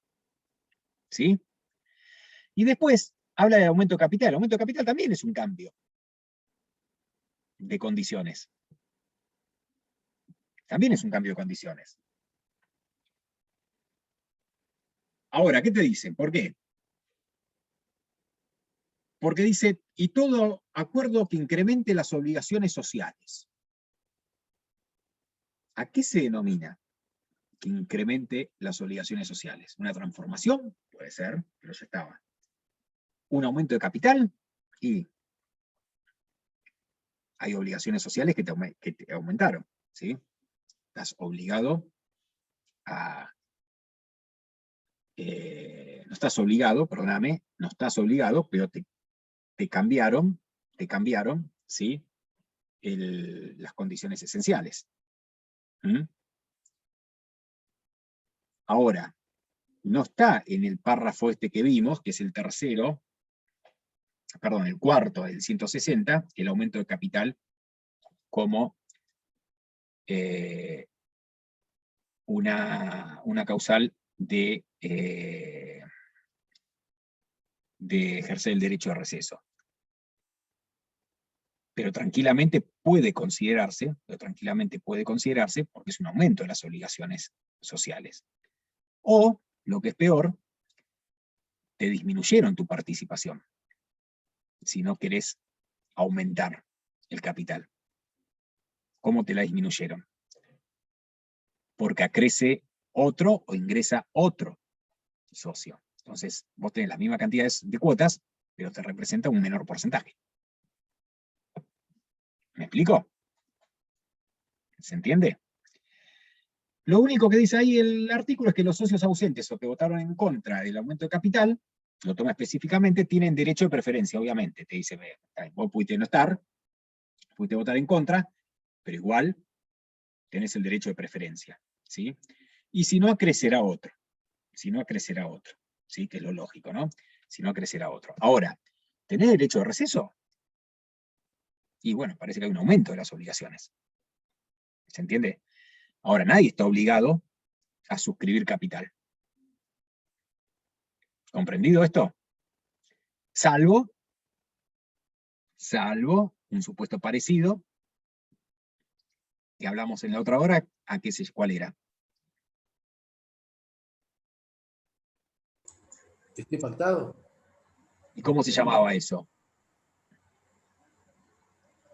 ¿Sí? Y después habla de aumento de capital. El aumento de capital también es un cambio de condiciones. También es un cambio de condiciones. Ahora, ¿qué te dicen? ¿Por qué? Porque dice, y todo acuerdo que incremente las obligaciones sociales. ¿A qué se denomina que incremente las obligaciones sociales? ¿Una transformación? Puede ser, pero ya estaba. ¿Un aumento de capital? Y hay obligaciones sociales que te aumentaron, ¿sí? Estás obligado a... no estás obligado, perdóname, no estás obligado, pero te cambiaron, ¿sí?, las condiciones esenciales. ¿Mm? Ahora, no está en el párrafo este que vimos, que es el tercero, perdón, el cuarto del 160, el aumento de capital como una causal de ejercer el derecho de receso. Pero tranquilamente puede considerarse, porque es un aumento de las obligaciones sociales. O, lo que es peor, te disminuyeron tu participación, si no querés aumentar el capital. ¿Cómo te la disminuyeron? Porque acrece otro o ingresa otro socio. Entonces, vos tenés las mismas cantidades de cuotas, pero te representa un menor porcentaje. ¿Me explico? ¿Se entiende? Lo único que dice ahí el artículo es que los socios ausentes o que votaron en contra del aumento de capital, lo toma específicamente, tienen derecho de preferencia, obviamente. Te dice, vos pudiste no estar, pudiste votar en contra, pero igual tenés el derecho de preferencia, ¿sí? Y si no, acrecerá otro. Si no, acrecerá otro, ¿sí? Que es lo lógico, ¿no? Si no, acrecerá otro. Ahora, ¿tenés derecho de receso? Y bueno, parece que hay un aumento de las obligaciones. ¿Se entiende? Ahora, nadie está obligado a suscribir capital. ¿Comprendido esto? Salvo un supuesto parecido, que hablamos en la otra hora, ¿cuál era? ¿Que esté pactado? ¿Y cómo se llamaba eso?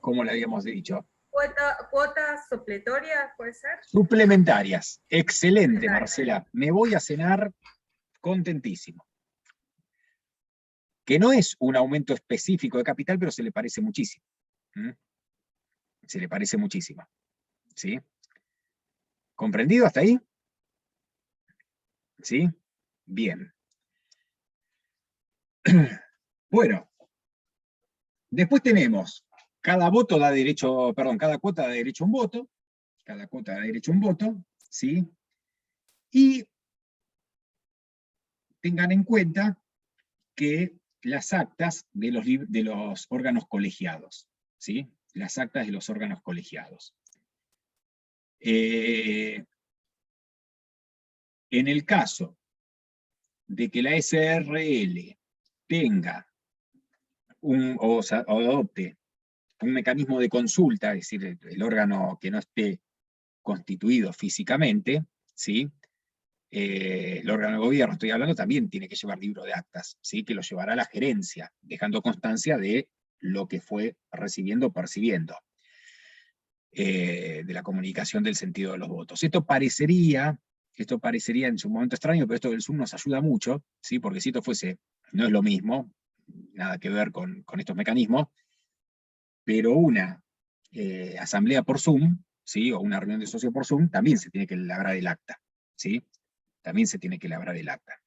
¿Cómo le habíamos dicho? Cuotas supletorias, ¿puede ser? Suplementarias. Excelente, Suplementarias. Marcela. Me voy a cenar contentísimo. Que no es un aumento específico de capital, pero se le parece muchísimo. ¿Mm? Se le parece muchísimo. ¿Sí? ¿Comprendido hasta ahí? ¿Sí? Bien. Bueno, después tenemos, cada voto da derecho, perdón, cada cuota da derecho a un voto, cada cuota da derecho a un voto, ¿sí? Y tengan en cuenta que las actas de los órganos colegiados, ¿sí? Las actas de los órganos colegiados. En el caso de que la SRL tenga o adopte un mecanismo de consulta, es decir, el órgano que no esté constituido físicamente, ¿sí? El órgano de gobierno, estoy hablando, también tiene que llevar libro de actas, ¿sí? Que lo llevará la gerencia, dejando constancia de lo que fue recibiendo o percibiendo, de la comunicación del sentido de los votos. Esto parecería en su momento extraño, pero esto del Zoom nos ayuda mucho, ¿sí? Porque si esto fuese, no es lo mismo, nada que ver con estos mecanismos, pero una asamblea por Zoom, ¿sí? O una reunión de socios por Zoom, también se tiene que labrar el acta, ¿sí? También se tiene que labrar el acta.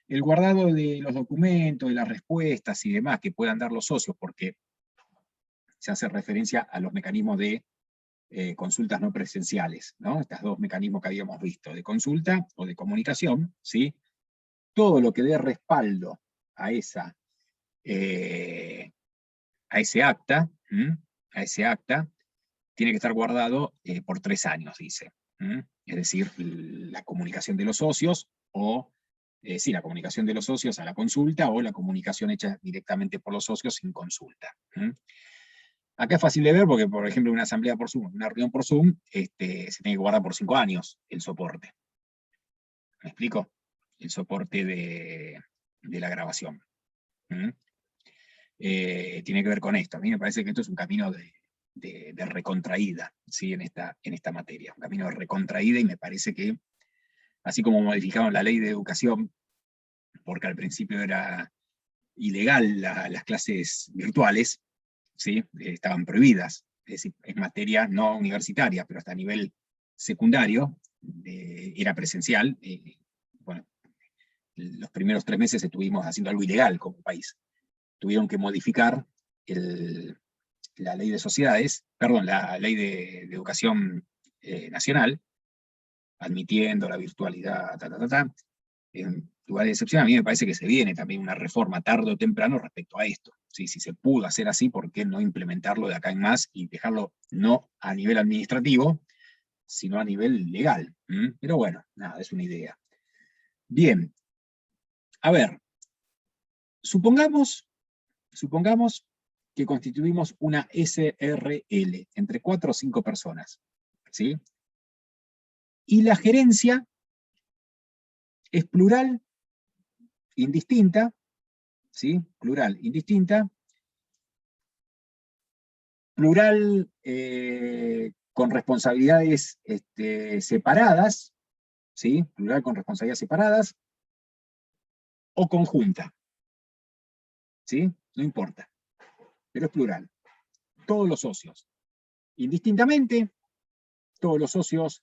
El guardado de los documentos, de las respuestas y demás que puedan dar los socios, porque se hace referencia a los mecanismos de consultas no presenciales, ¿no? Estos dos mecanismos que habíamos visto, de consulta o de comunicación, ¿sí? Todo lo que dé respaldo a ese acta, tiene que estar guardado por 3 años, dice. Es decir, la comunicación de los socios, o sí, la comunicación de los socios a la consulta, o la comunicación hecha directamente por los socios sin consulta. Acá es fácil de ver porque, por ejemplo, una asamblea por Zoom, una reunión por Zoom, se tiene que guardar por 5 años el soporte. ¿Me explico? El soporte de la grabación. Tiene que ver con esto. A mí me parece que esto es un camino de recontraída, ¿sí? en esta materia. Un camino de recontraída, y me parece que, así como modificaron la ley de educación, porque al principio era ilegal las clases virtuales, ¿sí? Estaban prohibidas, es decir, en materia no universitaria, pero hasta a nivel secundario, era presencial. Bueno, los primeros 3 meses estuvimos haciendo algo ilegal como país. Tuvieron que modificar la ley de sociedades, perdón, la ley de educación nacional, admitiendo la virtualidad, en lugar de excepción. A mí me parece que se viene también una reforma tarde o temprano respecto a esto. ¿Sí? Si se pudo hacer así, ¿por qué no implementarlo de acá en más y dejarlo no a nivel administrativo, sino a nivel legal? Pero bueno, nada, es una idea. Bien, a ver, supongamos que constituimos una SRL entre 4 o 5 personas, ¿sí? Y la gerencia es plural, indistinta, ¿sí? Plural, indistinta, plural con responsabilidades separadas, ¿sí? Plural con responsabilidades separadas, o conjunta, ¿sí? No importa, pero es plural. Todos los socios, indistintamente, todos los socios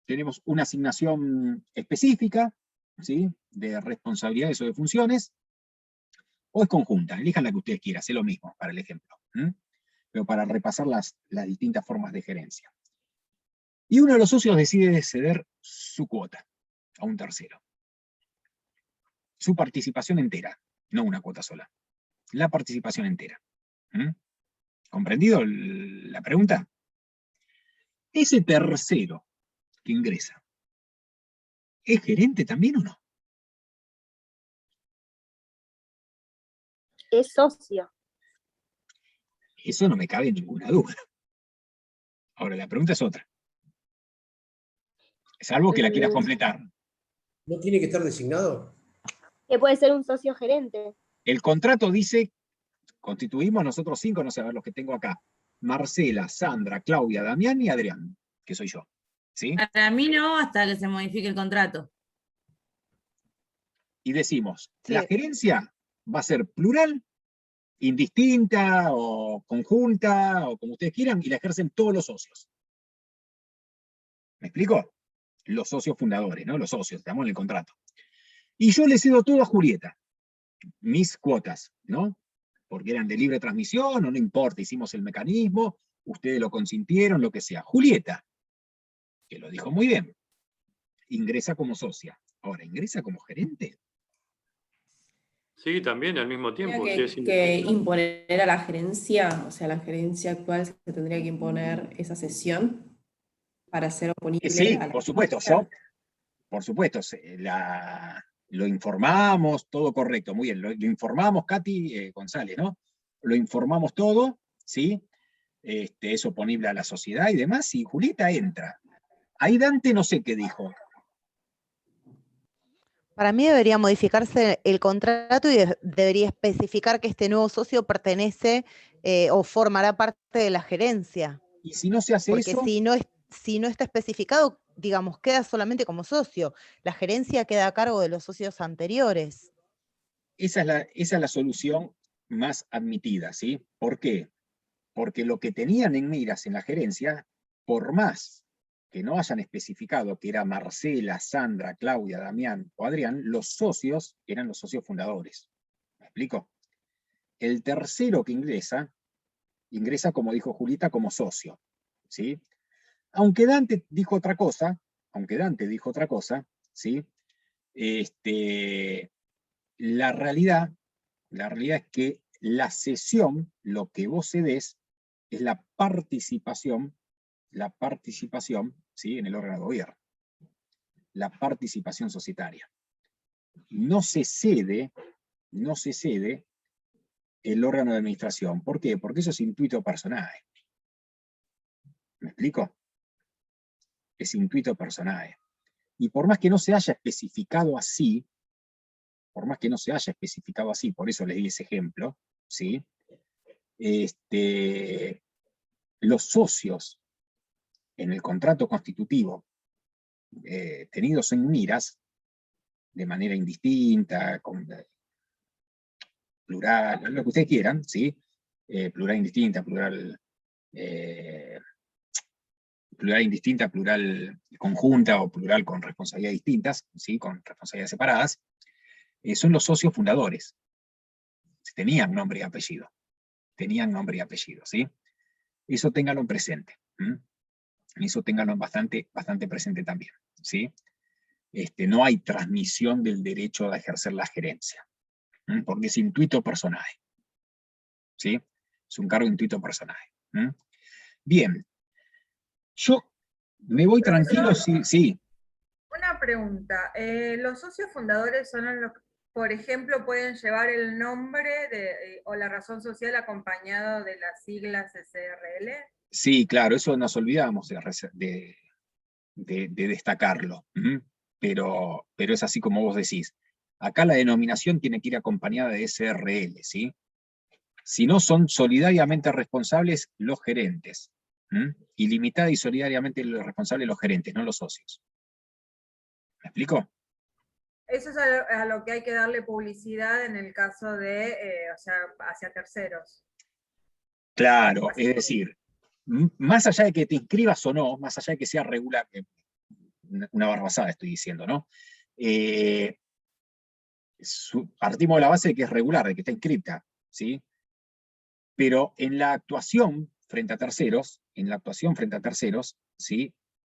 tenemos una asignación específica, ¿sí? De responsabilidades o de funciones, o es conjunta, elijan la que ustedes quieran, sé lo mismo para el ejemplo, pero para repasar las distintas formas de gerencia. Y uno de los socios decide ceder su cuota a un tercero. Su participación entera, no una cuota sola. La participación entera. ¿Comprendido la pregunta? Ese tercero que ingresa, ¿es gerente también o no? Es socio. Eso no me cabe ninguna duda. Ahora, la pregunta es otra. Salvo que la quieras completar. ¿No tiene que estar designado? Que puede ser un socio gerente. El contrato dice, constituimos nosotros 5, no sé, a ver los que tengo acá. Marcela, Sandra, Claudia, Damián y Adrián, que soy yo. ¿Sí? Para mí no, hasta que se modifique el contrato. Y decimos, Sí. la gerencia va a ser plural, indistinta o conjunta, o como ustedes quieran, y la ejercen todos los socios. ¿Me explico? Los socios fundadores, ¿no? Los socios, estamos en el contrato. Y yo le cedo todo a Julieta, mis cuotas, ¿no? Porque eran de libre transmisión, o no importa, hicimos el mecanismo, ustedes lo consintieron, lo que sea. Julieta, que lo dijo muy bien, ingresa como socia. Ahora, ¿ingresa como gerente? Sí, también al mismo tiempo. Tendría sí, que imponer a la gerencia, o sea, la gerencia actual se tendría que imponer esa sesión para ser oponible Sí, a la por supuesto, por supuesto, lo informamos, todo correcto, muy bien, lo informamos, Katy González, ¿no? Lo informamos todo, ¿sí? Es oponible a la sociedad y demás, y Julieta entra. Ahí Dante no sé qué dijo. Para mí debería modificarse el contrato y debería especificar que este nuevo socio pertenece o formará parte de la gerencia. Y si no se hace Porque eso, si no está especificado, digamos, queda solamente como socio. La gerencia queda a cargo de los socios anteriores. esa es la solución más admitida, ¿sí? ¿Por qué? Porque lo que tenían en miras en la gerencia, por más que no hayan especificado que era Marcela, Sandra, Claudia, Damián o Adrián, los socios eran los socios fundadores. ¿Me explico? El tercero que ingresa, como dijo Julieta, como socio, ¿sí? Aunque Dante dijo otra cosa, ¿sí? La realidad es que la cesión, lo que vos cedés, es la participación, ¿sí? En el órgano de gobierno. La participación societaria. No se cede el órgano de administración. ¿Por qué? Porque eso es intuito personale. ¿Me explico? Es intuito personale. Y por más que no se haya especificado así, por eso les di ese ejemplo, ¿sí? Los socios en el contrato constitutivo tenidos en miras, de manera indistinta, con plural, lo que ustedes quieran, ¿sí? Plural indistinta, plural indistinta, plural conjunta o plural con responsabilidades distintas, ¿sí? Con responsabilidades separadas, son los socios fundadores. Tenían nombre y apellido. ¿Sí? Eso ténganlo en presente. Eso ténganlo bastante presente también, ¿sí? No hay transmisión del derecho a ejercer la gerencia, porque es intuito personal, ¿sí? Es un cargo intuito personal. Bien, yo me voy tranquilo, sí. Una pregunta, ¿los socios fundadores son los que, por ejemplo, pueden llevar el nombre o la razón social acompañado de las siglas SRL? Sí, claro, eso nos olvidamos de destacarlo, pero es así como vos decís. Acá la denominación tiene que ir acompañada de SRL, ¿sí? Si no, son solidariamente responsables los gerentes, ilimitada y solidariamente responsables los gerentes, no los socios. ¿Me explico? Eso es a lo que hay que darle publicidad en el caso de, o sea, hacia terceros. Claro, es decir, más allá de que te inscribas o no, más allá de que sea regular, una barrabasada estoy diciendo, ¿no? Partimos de la base de que es regular, de que está inscripta, ¿sí? Pero en la actuación frente a terceros, ¿sí?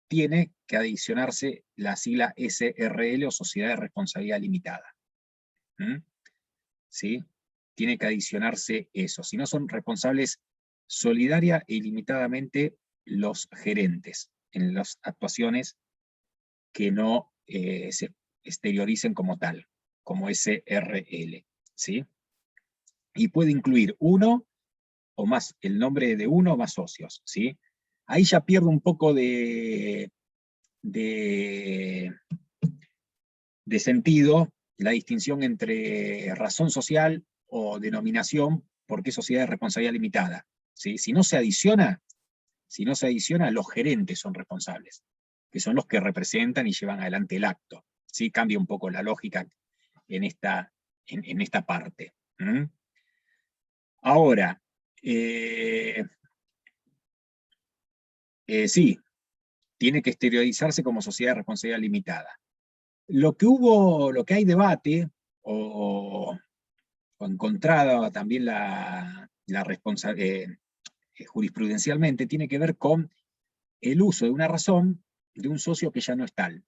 Tiene que adicionarse la sigla SRL o Sociedad de Responsabilidad Limitada. ¿Sí? Tiene que adicionarse eso. Si no, son responsables solidaria e ilimitadamente los gerentes en las actuaciones que no se exterioricen como tal, como SRL. ¿Sí? Y puede incluir uno o más, el nombre de uno o más socios. ¿Sí? Ahí ya pierde un poco de sentido la distinción entre razón social o denominación, porque es sociedad de responsabilidad limitada. ¿Sí? Si no se adiciona, los gerentes son responsables, que son los que representan y llevan adelante el acto. ¿Sí? Cambia un poco la lógica en esta parte. Ahora, sí, tiene que exteriorizarse como sociedad de responsabilidad limitada. Lo que hay debate, o encontrada también jurisprudencialmente, tiene que ver con el uso de una razón de un socio que ya no es tal.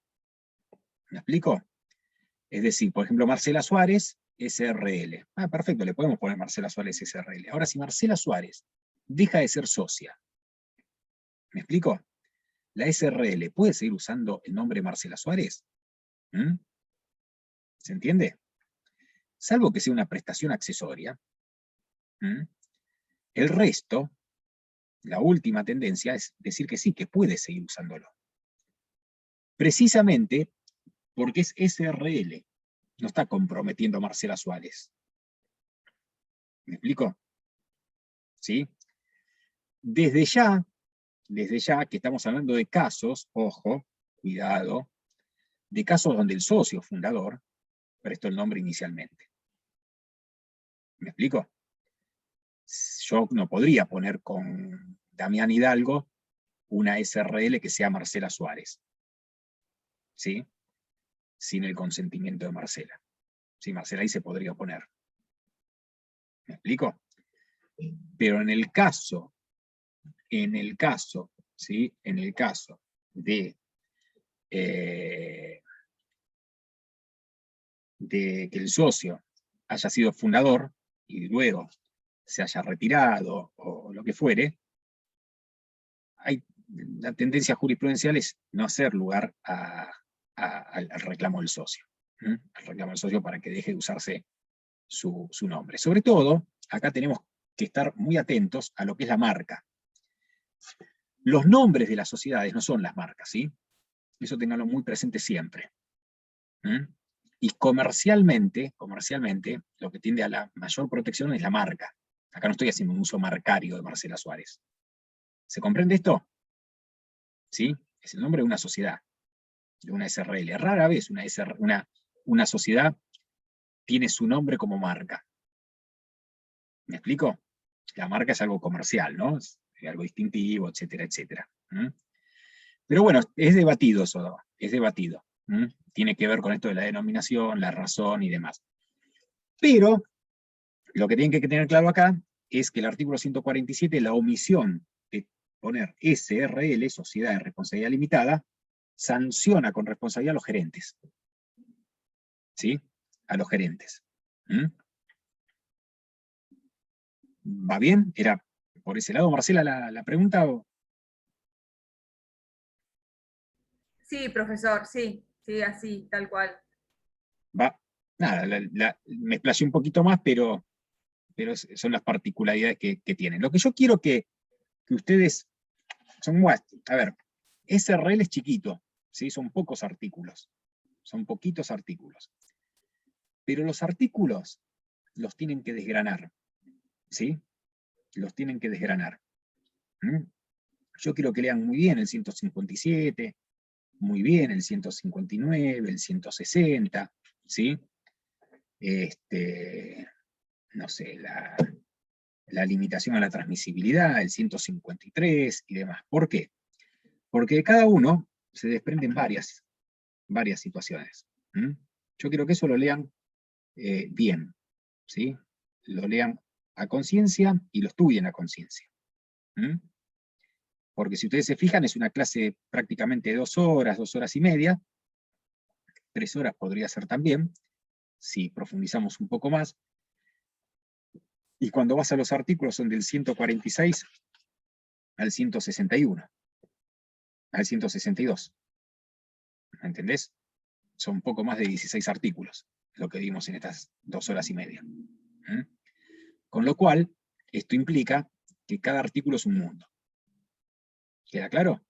¿Me explico? Es decir, por ejemplo, Marcela Suárez, SRL. Ah, perfecto, le podemos poner Marcela Suárez, SRL. Ahora, si Marcela Suárez deja de ser socia, ¿me explico? La SRL puede seguir usando el nombre Marcela Suárez. ¿Mm? ¿Se entiende? Salvo que sea una prestación accesoria. ¿Mm? El resto, la última tendencia es decir que sí, que puede seguir usándolo. Precisamente porque es SRL, no está comprometiendo a Marcela Suárez. ¿Me explico? ¿Sí? Desde ya que estamos hablando de casos, ojo, cuidado, de casos donde el socio fundador prestó el nombre inicialmente. ¿Me explico? Yo no podría poner con Damián Hidalgo una SRL que sea Marcela Suárez. ¿Sí? Sin el consentimiento de Marcela. Sí, Marcela ahí se podría oponer. ¿Me explico? Pero en el caso, ¿sí? En el caso de que el socio haya sido fundador y luego se haya retirado o lo que fuere, la tendencia jurisprudencial es no hacer lugar al reclamo del socio. Al reclamo del socio para que deje de usarse su nombre. Sobre todo, acá tenemos que estar muy atentos a lo que es la marca. Los nombres de las sociedades no son las marcas, ¿sí? Eso tenganlo muy presente siempre. Y comercialmente, lo que tiende a la mayor protección es la marca. Acá no estoy haciendo un uso marcario de Marcela Suárez. ¿Se comprende esto? ¿Sí? Es el nombre de una sociedad, de una SRL. Rara vez una sociedad tiene su nombre como marca. ¿Me explico? La marca es algo comercial, ¿no? Es algo distintivo, etcétera, etcétera. Pero bueno, es debatido eso, es debatido. Tiene que ver con esto de la denominación, la razón y demás. Pero, lo que tienen que tener claro acá es que el artículo 147, la omisión de poner SRL, Sociedad de Responsabilidad Limitada, sanciona con responsabilidad a los gerentes. ¿Sí? A los gerentes. ¿Va bien? ¿Era por ese lado, Marcela, la pregunta? ¿O? Sí, profesor, sí, así, tal cual. Va. Nada, me explayé un poquito más, pero son las particularidades que tienen. Lo que yo quiero que ustedes a ver, SRL es chiquito, ¿sí? Son pocos artículos, son poquitos artículos. Pero los artículos los tienen que desgranar, ¿sí? Los tienen que desgranar. Yo quiero que lean muy bien el 157, muy bien el 159, el 160, ¿sí? No sé, la limitación a la transmisibilidad, el 153 y demás. ¿Por qué? Porque de cada uno se desprenden varias situaciones. Yo quiero que eso lo lean bien, ¿sí? Lo lean a conciencia y lo estudien a conciencia. Porque si ustedes se fijan, es una clase prácticamente de 2 horas, 2 horas y media, 3 horas podría ser también, si profundizamos un poco más. Y cuando vas a los artículos son del 146 al 161, al 162. ¿Me entendés? Son un poco más de 16 artículos, lo que vimos en estas 2 horas y media. Con lo cual, esto implica que cada artículo es un mundo. ¿Queda claro?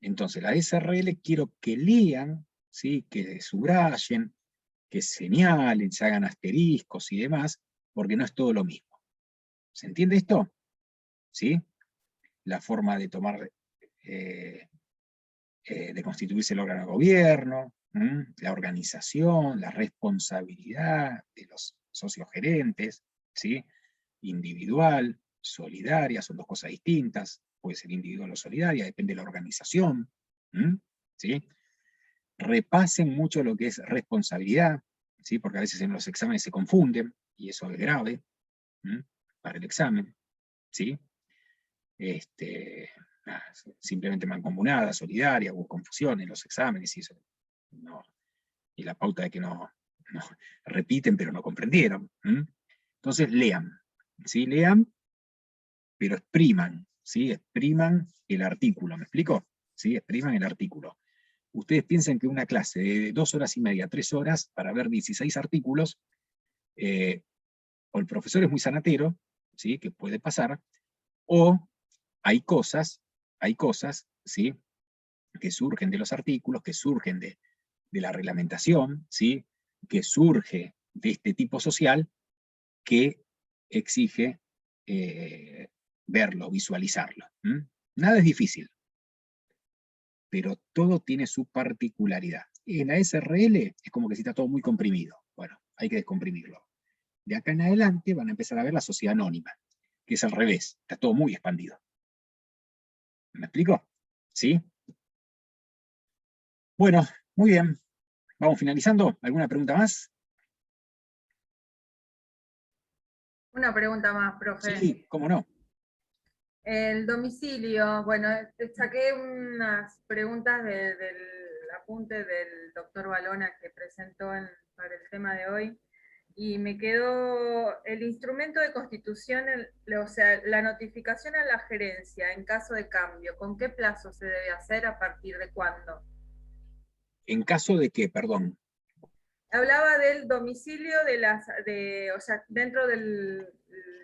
Entonces, la SRL quiero que lean, ¿sí? Que subrayen, que señalen, se hagan asteriscos y demás, porque no es todo lo mismo. ¿Se entiende esto? ¿Sí? La forma de tomar, de constituirse el órgano de gobierno, la organización, la responsabilidad de los socios gerentes, ¿sí? individual, solidaria, son dos cosas distintas, puede ser individual o solidaria, depende de la organización, ¿sí? Repasen mucho lo que es responsabilidad, ¿sí? Porque a veces en los exámenes se confunden, y eso es grave, para el examen, ¿sí? Simplemente mancomunada, solidaria, hubo confusión en los exámenes, y eso, no, y la pauta de que no repiten, pero no comprendieron. Entonces lean, ¿sí? Lean, pero expriman, ¿sí? Expriman el artículo, ¿me explico? ¿Sí? Expriman el artículo. Ustedes piensan que una clase de 2 horas y media, 3 horas, para ver 16 artículos, o el profesor es muy sanatero, ¿sí? Que puede pasar, o hay cosas, ¿sí? Que surgen de los artículos, que surgen de la reglamentación, ¿sí? Que surge de este tipo social, que exige verlo, visualizarlo. Nada es difícil, pero todo tiene su particularidad. En la SRL es como que si está todo muy comprimido. Bueno, hay que descomprimirlo. De acá en adelante van a empezar a ver la sociedad anónima, que es al revés, está todo muy expandido. ¿Me explico? ¿Sí? Bueno, muy bien. Vamos finalizando. ¿Alguna pregunta más? Una pregunta más, profe. Sí, cómo no. El domicilio, bueno, saqué unas preguntas del apunte del doctor Balona que presentó para el tema de hoy, y me quedó el instrumento de constitución, o sea, la notificación a la gerencia en caso de cambio. ¿Con qué plazo se debe hacer? ¿A partir de cuándo? ¿En caso de qué, perdón? Hablaba del domicilio o sea, dentro De la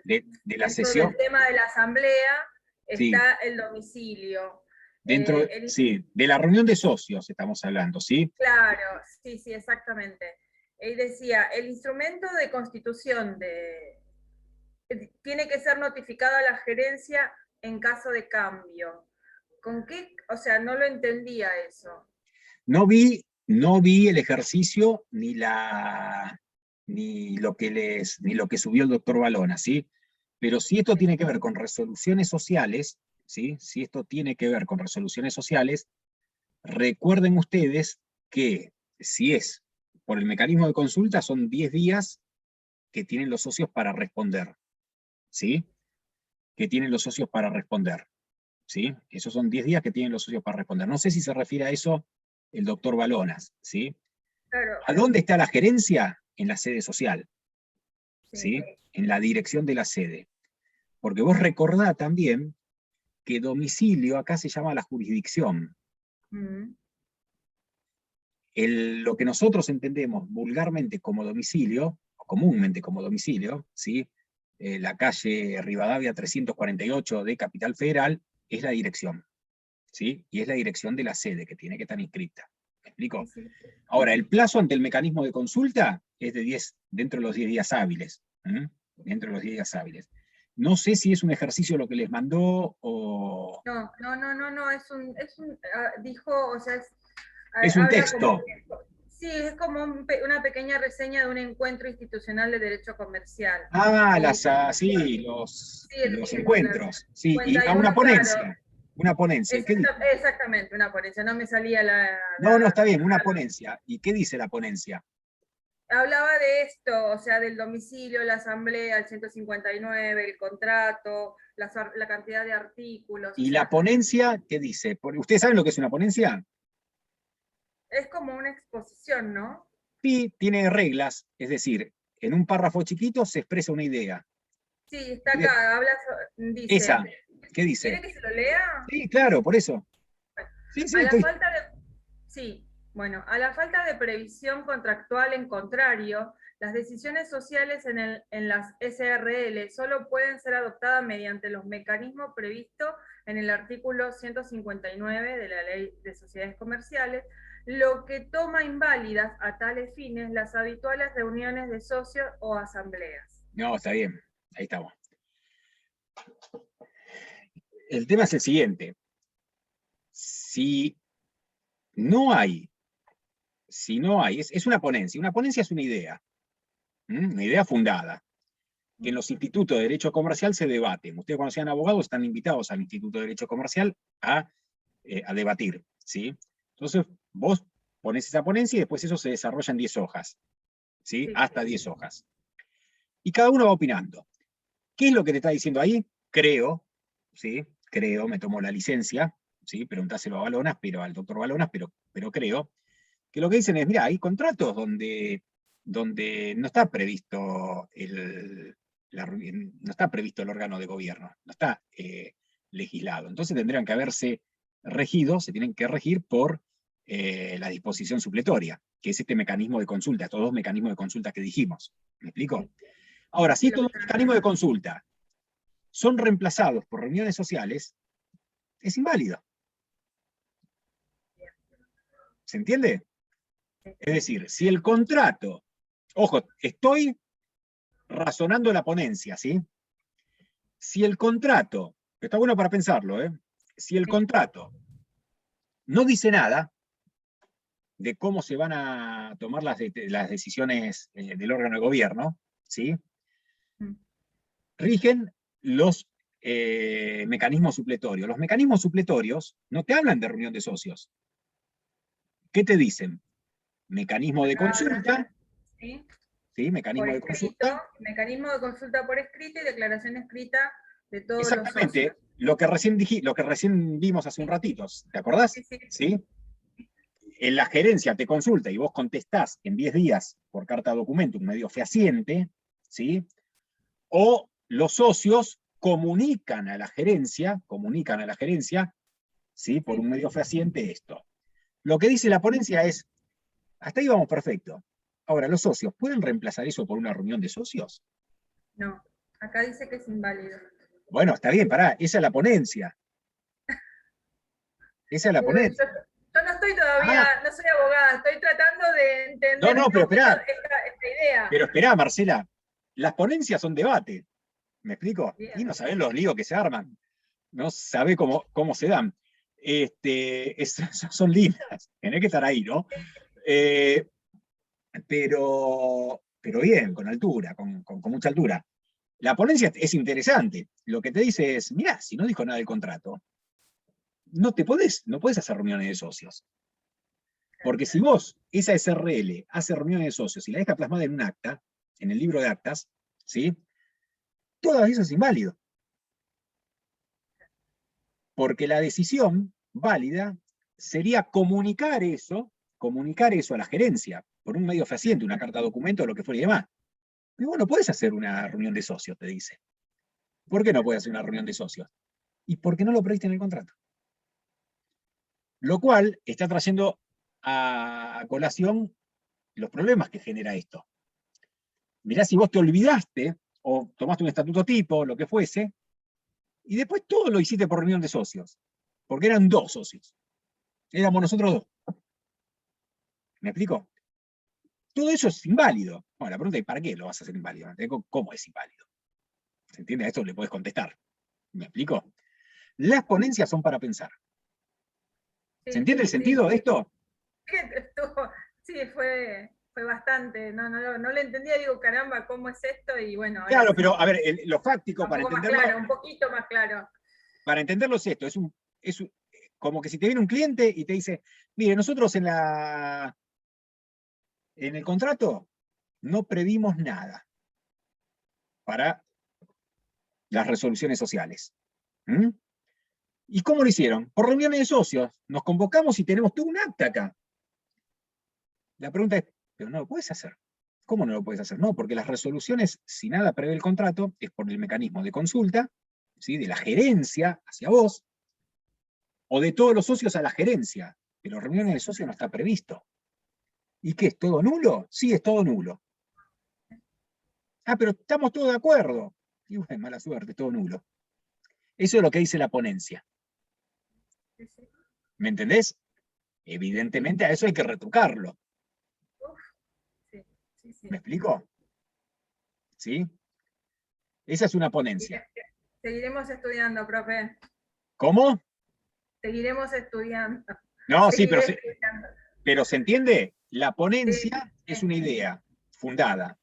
dentro sesión. del tema de la asamblea Sí. está el domicilio. Dentro, sí, de la reunión de socios estamos hablando, ¿sí? Claro, sí, exactamente. Él decía, el instrumento de constitución tiene que ser notificado a la gerencia en caso de cambio. ¿Con qué? O sea, no lo entendía eso. No vi el ejercicio ni lo que subió el doctor Balona, ¿sí? Pero si esto tiene que ver con resoluciones sociales, ¿sí? Si esto tiene que ver con resoluciones sociales, recuerden ustedes que si es por el mecanismo de consulta, son 10 días que tienen los socios para responder, ¿sí? Que tienen los socios para responder, ¿sí? Esos son 10 días que tienen los socios para responder. No sé si se refiere a eso el doctor Balonas, ¿sí? Claro. ¿A dónde está la gerencia? En la sede social, ¿sí? En la dirección de la sede. Porque vos recordá también que domicilio acá se llama la jurisdicción. Lo que nosotros entendemos vulgarmente como domicilio, o comúnmente como domicilio, ¿sí? La calle Rivadavia 348 de Capital Federal, es la dirección, ¿sí? Y es la dirección de la sede que tiene que estar inscrita. ¿Me explico? Sí. Ahora, el plazo ante el mecanismo de consulta es de dentro de los 10 días hábiles. Dentro de los 10 días hábiles. No sé si es un ejercicio lo que les mandó o... No, dijo, o sea, es un texto. Sí, es como una pequeña reseña de un encuentro institucional de derecho comercial. Ah, los encuentros. Sí, y una ponencia. Claro. Una ponencia. Exactamente, una ponencia. No me salía No, está bien, una ponencia. ¿Y qué dice la ponencia? Hablaba de esto, o sea, del domicilio, la asamblea, el 159, el contrato, la cantidad de artículos. ¿Y la ponencia qué dice? ¿Ustedes saben lo que es una ponencia? Es como una exposición, ¿no? Sí, tiene reglas, es decir, en un párrafo chiquito se expresa una idea. Sí, está acá, dice... Esa, ¿qué dice? ¿Quiere que se lo lea? Sí, claro, por eso. Sí, Bueno, a la falta de previsión contractual en contrario, las decisiones sociales en las SRL solo pueden ser adoptadas mediante los mecanismos previstos en el artículo 159 de la Ley de Sociedades Comerciales, lo que toma inválidas a tales fines las habituales reuniones de socios o asambleas. No, está bien, ahí estamos. El tema es el siguiente. Si no hay, es una ponencia es una idea fundada. que en los institutos de Derecho Comercial se debaten. Ustedes cuando sean abogados están invitados al Instituto de Derecho Comercial a debatir, ¿sí? Entonces, vos ponés esa ponencia y después eso se desarrolla en 10 hojas, ¿sí? Hasta 10 hojas. Y cada uno va opinando. ¿Qué es lo que te está diciendo ahí? Creo, ¿sí? Creo, me tomo la licencia, ¿sí? Preguntáselo a Balonas, pero al doctor Balonas, pero creo, que lo que dicen es, mira, hay contratos donde no está previsto no está previsto el órgano de gobierno, no está legislado. Entonces tendrían que haberse regido, se tienen que regir por la disposición supletoria, que es este mecanismo de consulta, estos dos mecanismos de consulta que dijimos. ¿Me explico? Ahora, si estos dos mecanismos de consulta son reemplazados por reuniones sociales, es inválido. ¿Se entiende? Es decir, si el contrato, ojo, estoy razonando la ponencia, ¿sí? Si el contrato, está bueno para pensarlo, si el contrato no dice nada de cómo se van a tomar las decisiones del órgano de gobierno, ¿sí? Rigen los mecanismos supletorios. Los mecanismos supletorios no te hablan de reunión de socios. ¿Qué te dicen? Mecanismo de consulta. ¿Sí? ¿Sí? Mecanismo de consulta. Mecanismo de consulta por escrito y declaración escrita de todos los socios. Exactamente, lo que recién vimos hace un ratito, ¿te acordás? Sí. En la gerencia te consulta y vos contestás en 10 días por carta documento un medio fehaciente, ¿sí? O los socios comunican a la gerencia, ¿sí? Por un medio fehaciente esto. Lo que dice la ponencia es, hasta ahí vamos perfecto. Ahora, ¿los socios pueden reemplazar eso por una reunión de socios? No, acá dice que es inválido. Bueno, está bien, pará, esa es la ponencia. Esa es la ponencia. Yo no estoy todavía, no soy abogada, estoy tratando de entender No, pero esperá. esta idea. Pero esperá, Marcela, las ponencias son debate. ¿Me explico? Bien. Y no sabés los líos que se arman. No sabés cómo se dan. Son lindas. Tenés que estar ahí, ¿no? Pero bien, con altura, con mucha altura. La ponencia es interesante. Lo que te dice es, mirá, si no dijo nada del contrato, no podés hacer reuniones de socios. Porque si vos, esa SRL, hace reuniones de socios y la deja plasmada en un acta, en el libro de actas, ¿sí? Todo eso es inválido. Porque la decisión válida sería comunicar eso a la gerencia, por un medio fehaciente, una carta de documento o lo que fuera y demás. Pero vos no podés hacer una reunión de socios, te dice. ¿Por qué no podés hacer una reunión de socios? Y porque no lo previste en el contrato. Lo cual está trayendo a colación los problemas que genera esto. Mirá si vos te olvidaste, o tomaste un estatuto tipo, lo que fuese, y después todo lo hiciste por reunión de socios. Porque eran 2 socios. Éramos nosotros 2. ¿Me explico? Todo eso es inválido. Bueno, la pregunta es, ¿para qué lo vas a hacer inválido? ¿Cómo es inválido? ¿Se entiende? A esto le podés contestar. ¿Me explico? Las ponencias son para pensar. ¿Se entiende el sentido de esto? Sí, fue bastante. No le entendía, digo, caramba, ¿cómo es esto? Y bueno. Claro, sí. pero a ver, lo fáctico para entenderlo. Claro, un poquito más claro. Para entenderlo es esto, es como que si te viene un cliente y te dice, mire, nosotros en el contrato no previmos nada para las resoluciones sociales. ¿Mm? ¿Y cómo lo hicieron? Por reuniones de socios. Nos convocamos y tenemos todo un acta acá. La pregunta es, pero no lo puedes hacer. ¿Cómo no lo puedes hacer? No, porque las resoluciones, si nada prevé el contrato, es por el mecanismo de consulta, ¿sí? De la gerencia hacia vos, o de todos los socios a la gerencia. Pero reuniones de socios no está previsto. ¿Y qué? ¿Es todo nulo? Sí, es todo nulo. Ah, pero estamos todos de acuerdo. Y bueno, mala suerte, es todo nulo. Eso es lo que dice la ponencia. ¿Me entendés? Evidentemente a eso hay que retrucarlo. ¿Me explico? ¿Sí? Esa es una ponencia. Seguiremos estudiando, profe. ¿Cómo? Seguiremos estudiando. No, sí, pero ¿se entiende? La ponencia es una idea fundada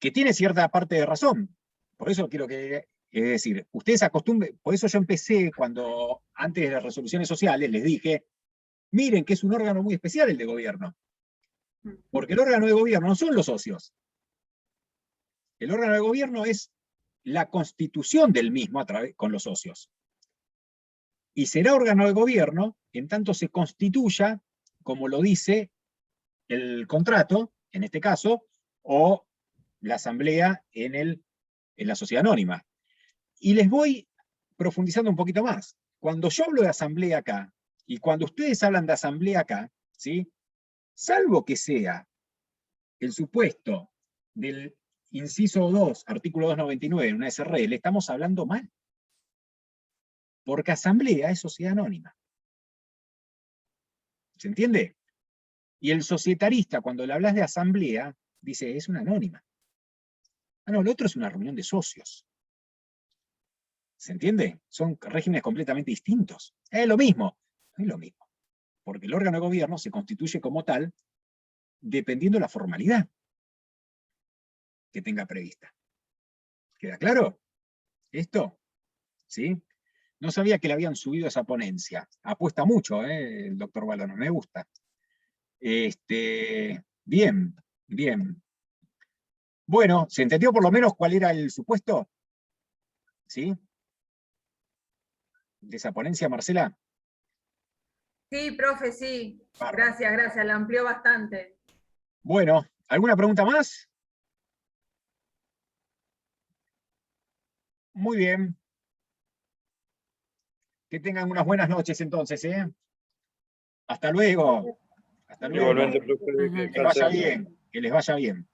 que tiene cierta parte de razón. Por eso quiero que, es decir, ustedes acostumbren, por eso yo empecé cuando, antes de las resoluciones sociales, les dije, miren que es un órgano muy especial el de gobierno. Porque el órgano de gobierno no son los socios. El órgano de gobierno es la constitución del mismo con los socios. Y será órgano de gobierno en tanto se constituya, como lo dice el contrato, en este caso, o la asamblea en la sociedad anónima. Y les voy profundizando un poquito más. Cuando yo hablo de asamblea acá, y cuando ustedes hablan de asamblea acá, ¿sí? Salvo que sea el supuesto del inciso 2, artículo 299 en una SRL, estamos hablando mal. Porque asamblea es sociedad anónima. ¿Se entiende? Y el societarista, cuando le hablas de asamblea, dice, es una anónima. Ah, no, lo otro es una reunión de socios. ¿Se entiende? Son regímenes completamente distintos. Es lo mismo. No es lo mismo. Porque el órgano de gobierno se constituye como tal dependiendo de la formalidad que tenga prevista. ¿Queda claro? ¿Esto? ¿Sí? No sabía que le habían subido esa ponencia. Apuesta mucho, el doctor Balón, me gusta. Bien, bien. Bueno, ¿se entendió por lo menos cuál era el supuesto? ¿Sí? ¿De esa ponencia, Marcela? Sí, profe, sí. Bárbaro. Gracias, la amplió bastante. Bueno, ¿alguna pregunta más? Muy bien. Que tengan unas buenas noches entonces, ¿eh? Hasta luego. Hasta luego. Igualmente, profe, que Que les vaya descansen. bien. Que les vaya bien.